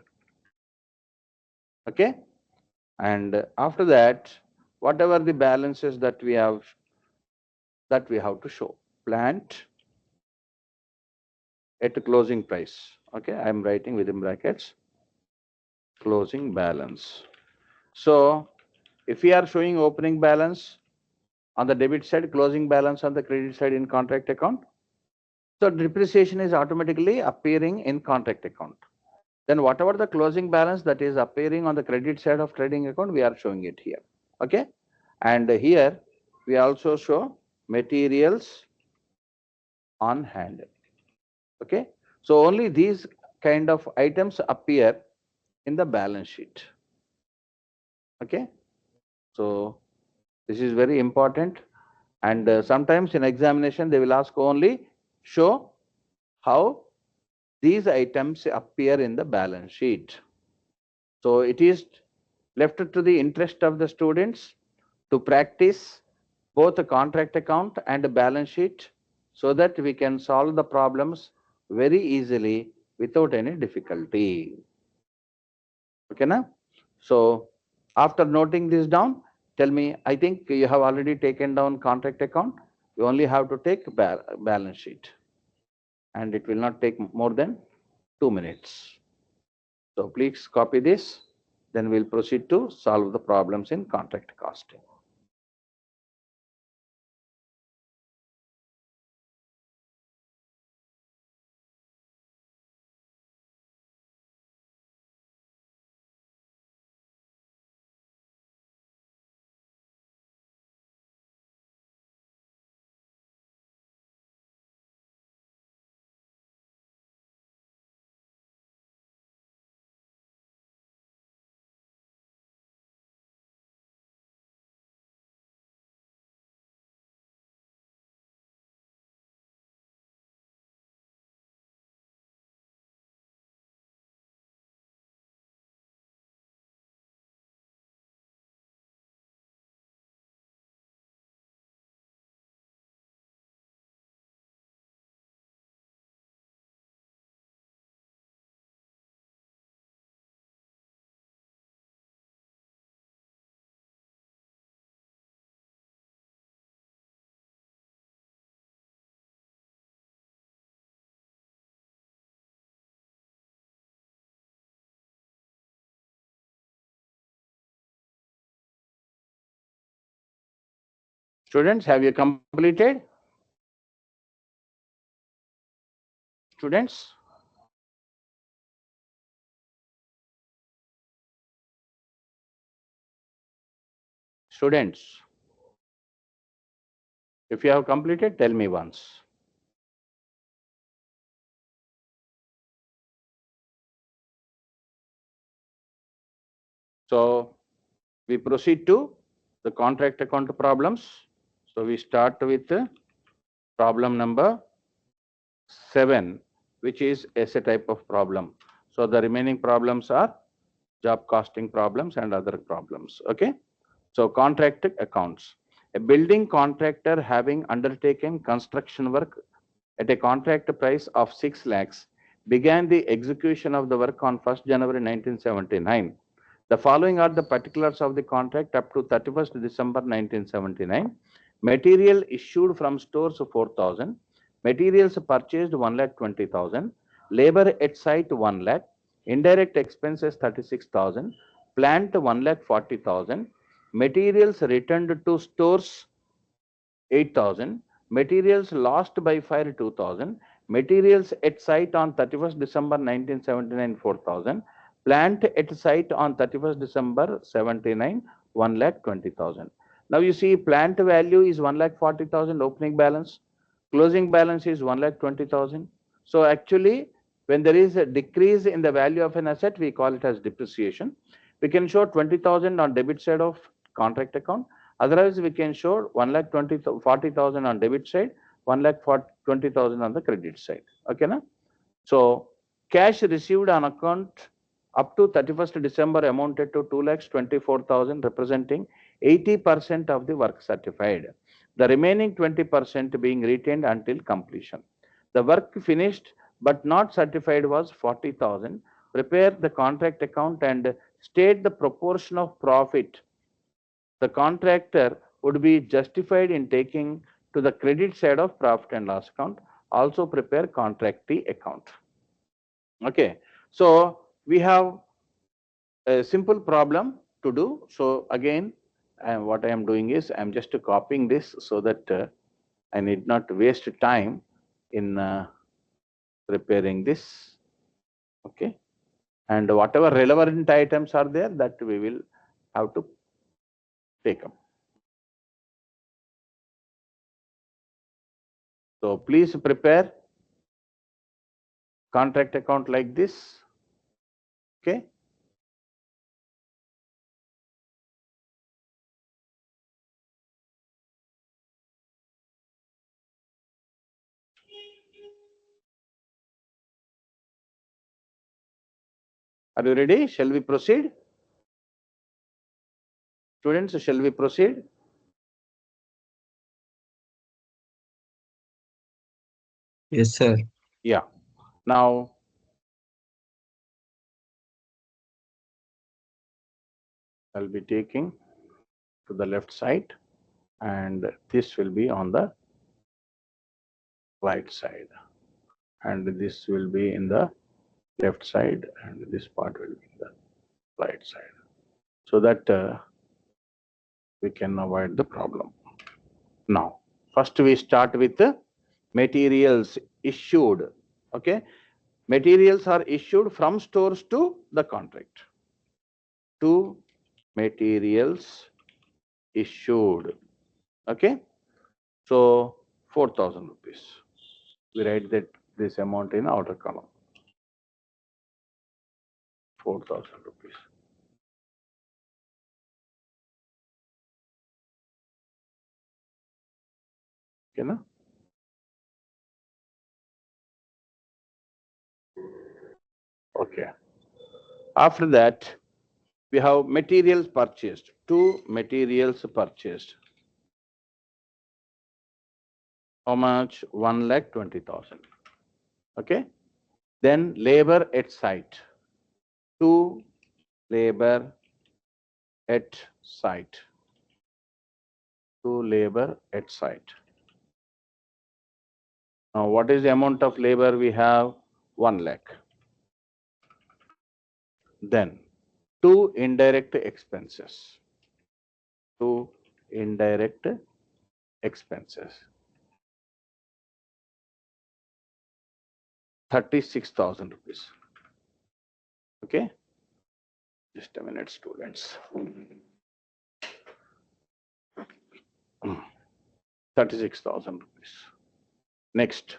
Okay, and after that, whatever the balances that we have to show. Plant at closing price. Okay, I am writing within brackets closing balance. So if we are showing opening balance on the debit side, closing balance on the credit side in contract account, So depreciation is automatically appearing in contract account. Then whatever the closing balance that is appearing on the credit side of trading account, we are showing it here. Okay. And here we also show materials on hand. Okay. So only these kind of items appear in the balance sheet. Okay. So this is very important. And sometimes in examination, they will ask only show how these items appear in the balance sheet. So it is left to the interest of the students to practice both a contract account and a balance sheet so that we can solve the problems very easily without any difficulty. Okay, na? So after noting this down, tell me, I think you have already taken down contract account. You only have to take balance sheet and it will not take more than 2 minutes. So please copy this. Then we'll proceed to solve the problems in contract costing. Students, have you completed? Students? Students, if you have completed, tell me once. So we proceed to the contract account problems. So we start with problem number 7, which is essay type of problem. So the remaining problems are job costing problems and other problems. Okay. So contract accounts. A building contractor having undertaken construction work at a contract price of 6 lakhs began the execution of the work on 1st January 1979. The following are the particulars of the contract up to 31st December 1979. Material issued from stores 4,000. Materials purchased 1,20,000. Labor at site 1 lakh. Indirect expenses 36,000. Plant 1,40,000. Materials returned to stores 8,000. Materials lost by fire 2,000. Materials at site on 31st December 1979 4,000. Plant at site on 31st December 79 1,20,000. Now you see plant value is 1,40,000 opening balance. Closing balance is 1,20,000. So actually when there is a decrease in the value of an asset, we call it as depreciation. We can show 20,000 on debit side of contract account. Otherwise, we can show 1,40,000 on debit side, 1,20,000 on the credit side. Okay, na? So cash received on account up to 31st December amounted to 2,24,000, representing 80% of the work certified. The remaining 20% being retained until completion. The work finished but not certified was 40,000. Prepare the contract account and state the proportion of profit the contractor would be justified in taking to the credit side of profit and loss account. Also prepare contractee account. Okay, so we have a simple problem to do. So again, what I am doing is I am just copying this so that I need not waste time in preparing this. Okay. And whatever relevant items are there, that we will have to take up. So please prepare contract account like this. Okay. Are you ready? Shall we proceed? Students, shall we proceed? Yes, sir. Yeah. Now, I'll be taking to the left side, and this will be on the right side, and this will be in the left side, and this part will be in the right side, so that we can avoid the problem. Now, first we start with the materials issued. Okay. Materials are issued from stores to the contract. To materials issued. Okay. So 4,000 rupees. We write that this amount in outer column. 4,000 rupees. Okay, na? Okay. After that, we have materials purchased. Two materials purchased. How much? 1,20,000. Okay. Then labor at site. Two labor at site. To labor at site. Now, what is the amount of labor we have? 1 lakh. Then, two indirect expenses. Two indirect expenses. 36,000 rupees. Okay. Just a minute, students. 36,000 rupees. Next,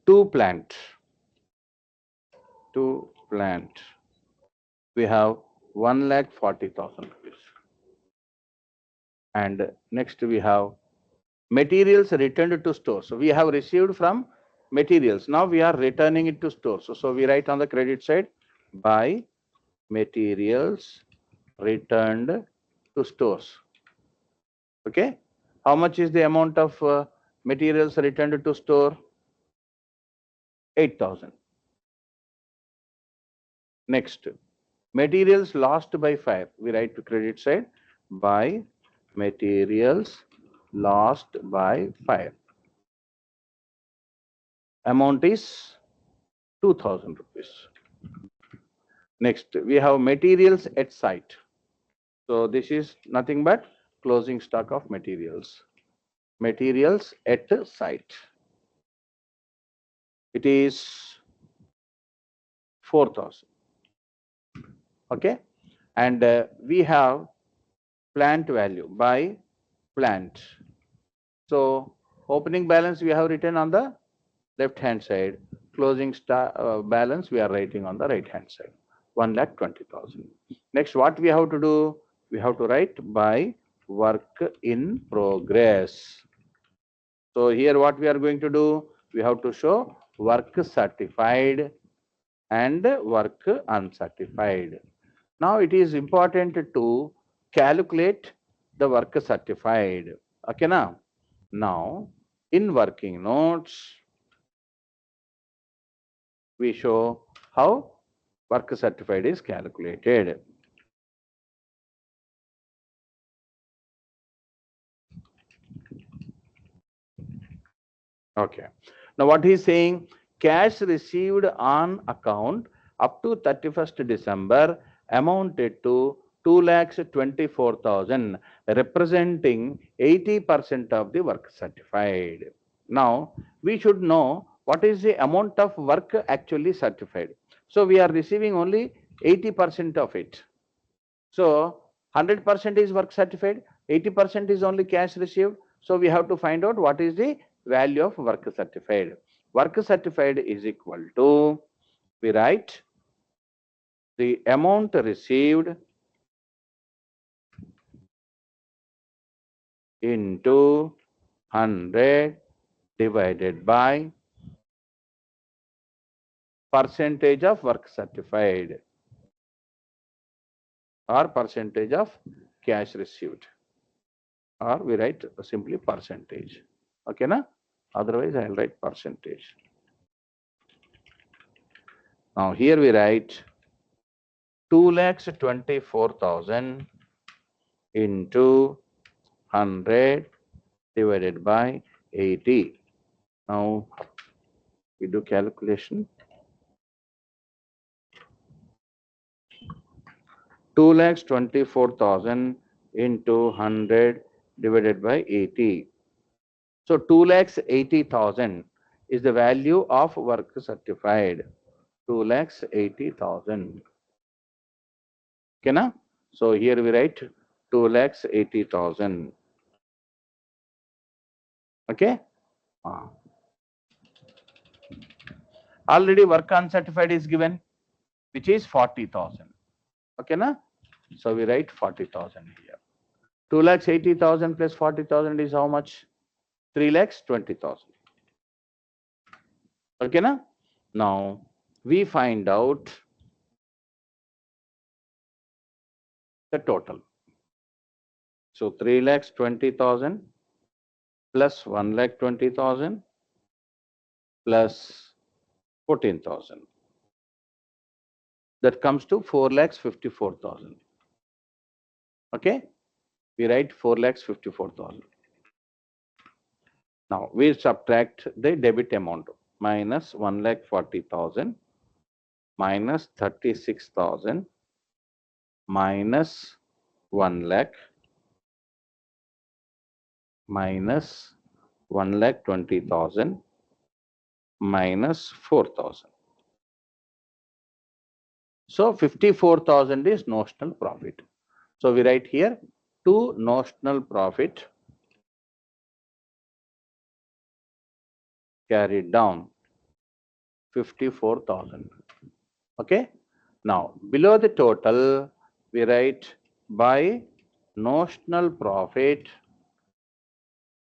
two plant. Two plant. We have 1,40,000 rupees. And next we have materials returned to store. So we have received from materials. Now we are returning it to store. So we write on the credit side, buy materials returned to stores. Okay. How much is the amount of materials returned to store? 8,000. Next, materials lost by fire. We write to credit side, buy materials lost by fire. Amount is 2,000 rupees. Next, we have materials at site. So this is nothing but closing stock of materials. Materials at site. It is 4,000. Okay. And we have plant value by plant. So opening balance we have written on the left hand side. Closing balance we are writing on the right hand side. 1,20,000. Next, what we have to do? We have to write by work in progress. So here what we are going to do? We have to show work certified and work uncertified. Now it is important to calculate the work certified. Okay, now in working notes, we show how work certified is calculated. Okay. Now what he is saying, cash received on account up to 31st December amounted to 2,24,000, representing 80% of the work certified. Now, we should know what is the amount of work actually certified. So, we are receiving only 80% of it. So, 100% is work certified, 80% is only cash received. So, we have to find out what is the value of work certified. Work certified is equal to, we write the amount received into 100 divided by percentage of work certified or percentage of cash received, or we write simply percentage. Okay, na? Otherwise, I will write percentage. Now, here we write 2,24,000 into 100 divided by 80. Now, we do calculation. 2,24,000 into 100 divided by 80. So 2,80,000 is the value of work certified. 2,80,000. Okay, na? So here we write 2,80,000. Okay. Already work uncertified is given, which is 40,000. Okay, na? So we write 40,000 here. 2,80,000 plus 40,000 is how much? 3,20,000. Okay, na? Now we find out the total. So 3,20,000 plus 1,20,000 plus 14,000. That comes to 4,54,000. Okay, we write 4,54,000. Now we subtract the debit amount, minus 1,40,000 minus 36,000 minus 1 lakh minus 1,20,000 minus 4,000. So 54,000 is notional profit. So we write here to notional profit carried down 54,000. Okay. Now below the total we write by notional profit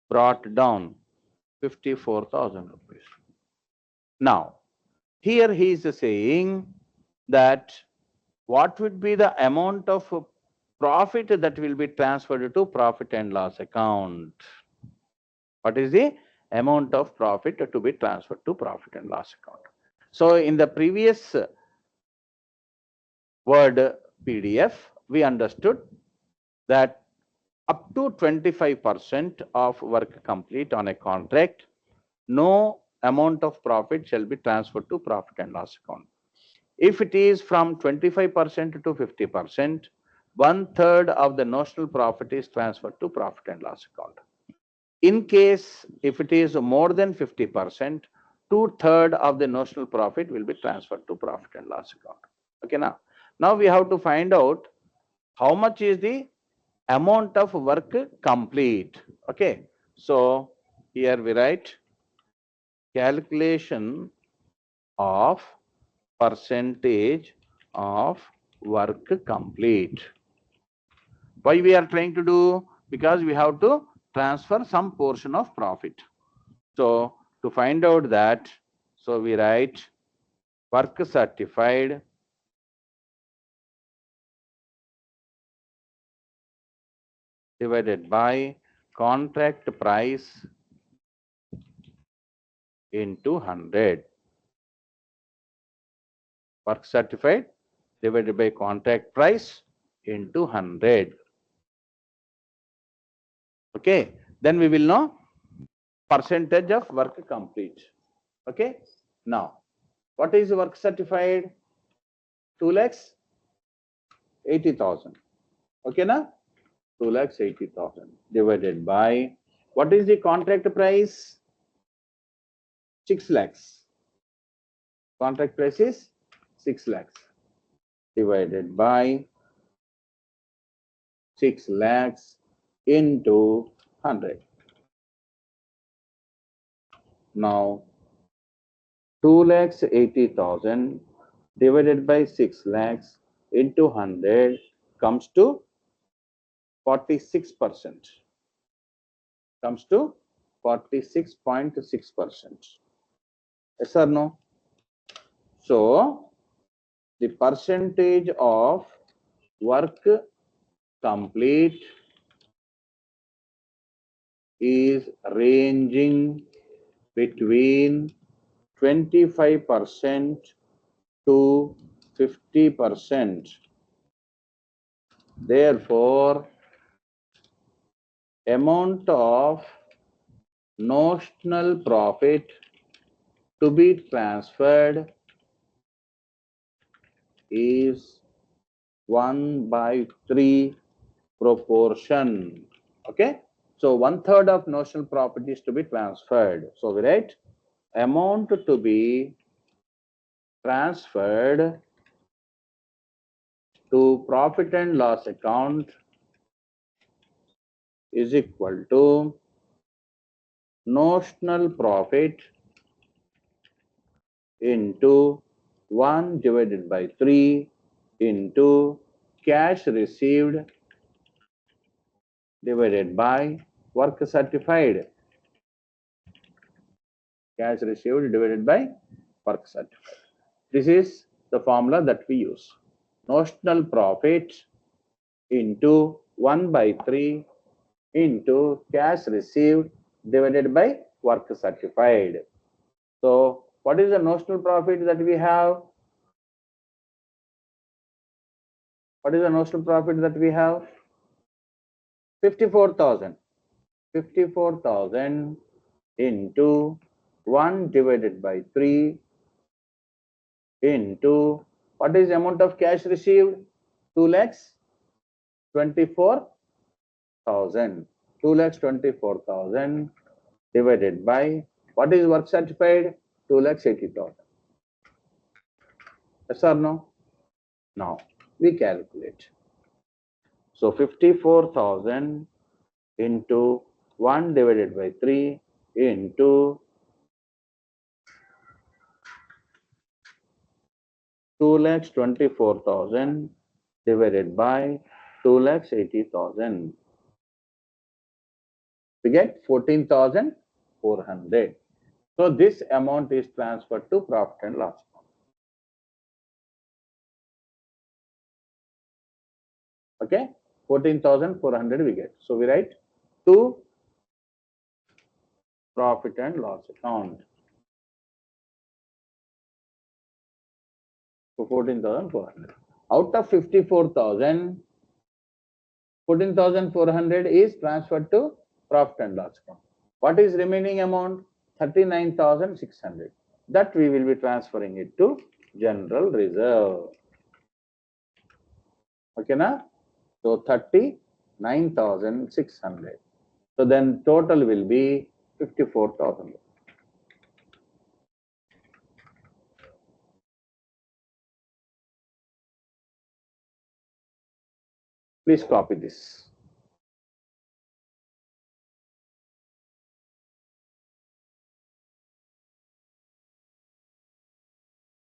brought down 54,000 rupees. Now here he is saying that what would be the amount of profit that will be transferred to profit and loss account. What is the amount of profit to be transferred to profit and loss account? So in the previous Word PDF, we understood that up to 25% of work complete on a contract, no amount of profit shall be transferred to profit and loss account. If it is from 25% to 50%, 1/3 of the notional profit is transferred to profit and loss account. In case if it is more than 50%, 2/3 of the notional profit will be transferred to profit and loss account. Okay, now we have to find out how much is the amount of work complete. Okay, so here we write calculation of percentage of work complete. Why we are trying to do? Because we have to transfer some portion of profit. So to find out that, so we write work certified divided by contract price into 100. Work certified divided by contract price into 100. Okay, then we will know percentage of work complete. Okay, now what is work certified? 2,80,000. Okay, na? 2,80,000 divided by what is the contract price? 6 lakhs. Contract price is 6 lakhs divided by 6 lakhs into 100. Now 2,80,000 divided by 6 lakhs into 100 comes to 46%. Comes to 46.6%. Yes or no? So the percentage of work complete is ranging between 25% to 50%. Therefore, amount of notional profit to be transferred is 1/3 proportion. Okay, so 1/3 of notional profit is to be transferred. So we write amount to be transferred to profit and loss account is equal to notional profit into 1 divided by 3 into cash received divided by work certified. Cash received divided by work certified. This is the formula that we use. Notional profit into 1/3 into cash received divided by work certified. So what is the notional profit that we have? What is the notional profit that we have? 54,000. 54,000 into 1 divided by 3 into what is the amount of cash received? 2,24,000. 2,24,000 divided by what is work certified? 2,80,000. Yes or no? Now we calculate. So 54,000 into 1 divided by 3 into 2,24,000 divided by 2,80,000. We get 14,400. So this amount is transferred to profit and loss account. Okay, 14,400 we get. So we write to profit and loss account. So 14,400. Out of 54,000, 14,400 is transferred to profit and loss account. What is remaining amount? 39,600. That we will be transferring it to general reserve. Okay, na? So 39,600. So then total will be 54,000. Please copy this.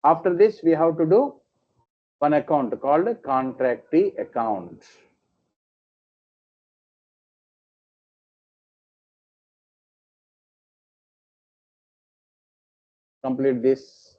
After this, we have to do one account called contractee account. Complete this.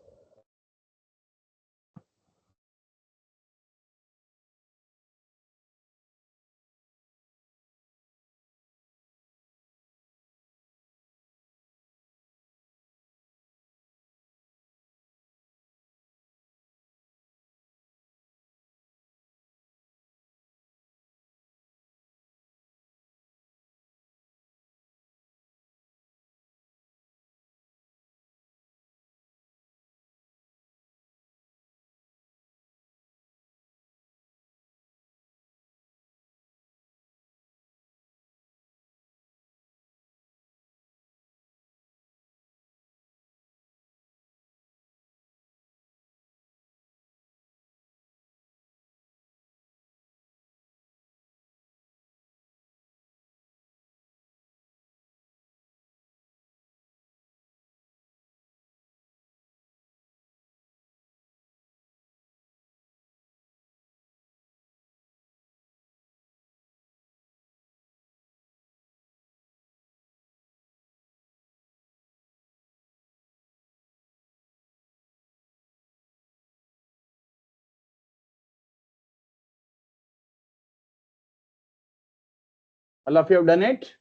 All of you have done it?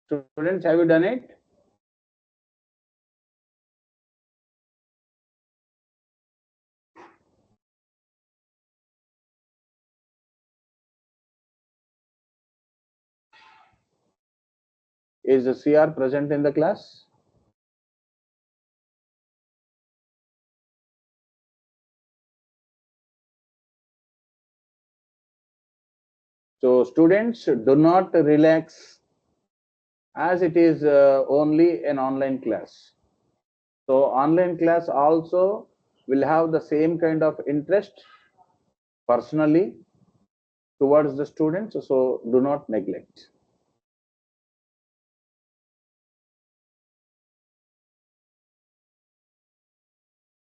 Students, have you done it? Is the CR present in the class? So students, do not relax, as it is only an online class. So online class also will have the same kind of interest personally towards the students, so do not neglect.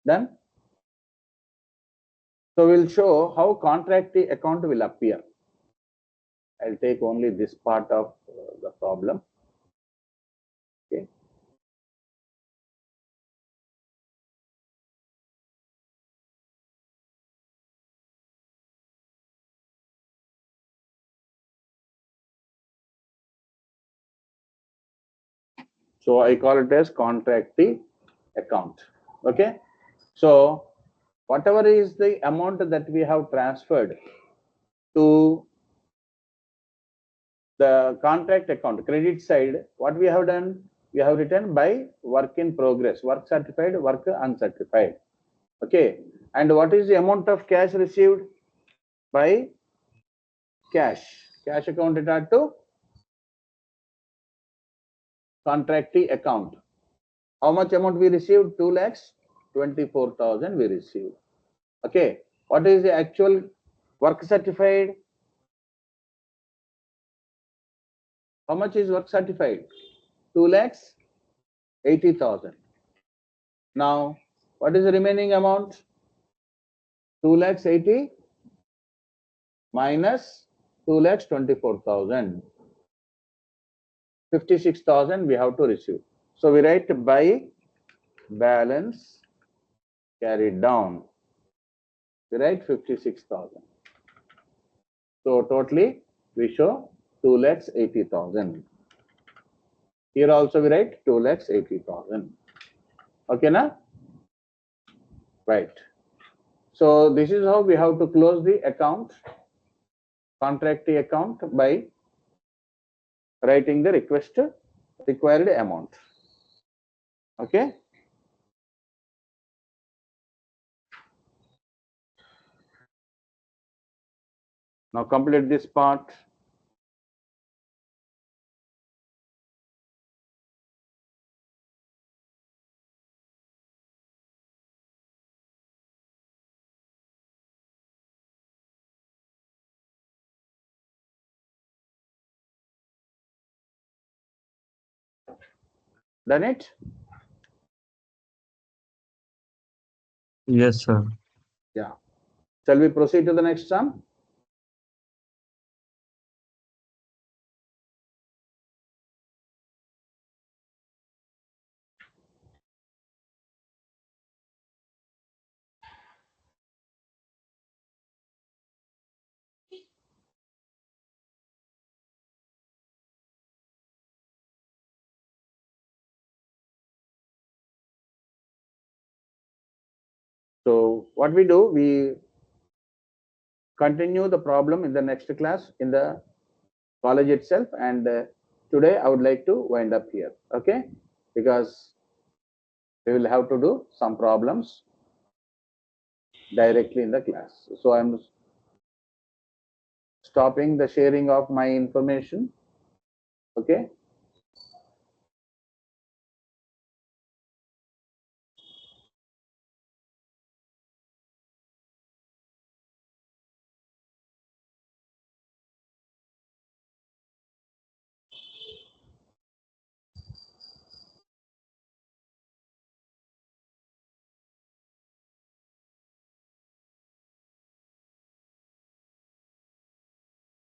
Done? So we'll show how contractee account will appear. I'll take only this part of the problem. Okay. So I call it as contractee account. Okay. So whatever is the amount that we have transferred to the contract account, credit side, what we have done, we have written by work in progress, work certified, work uncertified. Okay. And what is the amount of cash received? By cash. Cash accounted to contractee account. How much amount we received? 2,24,000 we received. Okay. What is the actual work certified? How much is work certified? 2,80,000. Now, what is the remaining amount? 2,80,000 minus 2,24,000. 56,000 we have to receive. So we write by balance carried down. We write 56,000. So totally we show 2,80,000. Here also we write 2,80,000. Okay, na? Right. So this is how we have to close the account, contractee account, by writing the required amount. Okay. Now complete this part. Done it? Yes, sir. Yeah. Shall we proceed to the next sum? So what we do, we continue the problem in the next class in the college itself, and today I would like to wind up here. Okay, because we will have to do some problems directly in the class. So I'm stopping the sharing of my information. Okay.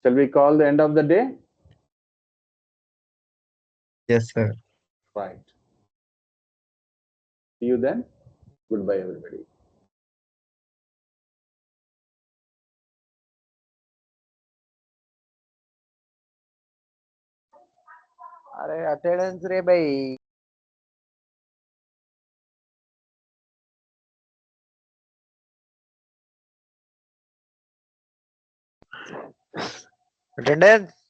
Shall we call the end of the day? Yes, sir. Right. See you then. Goodbye, everybody. अरे attendance रे भाई. Attendance.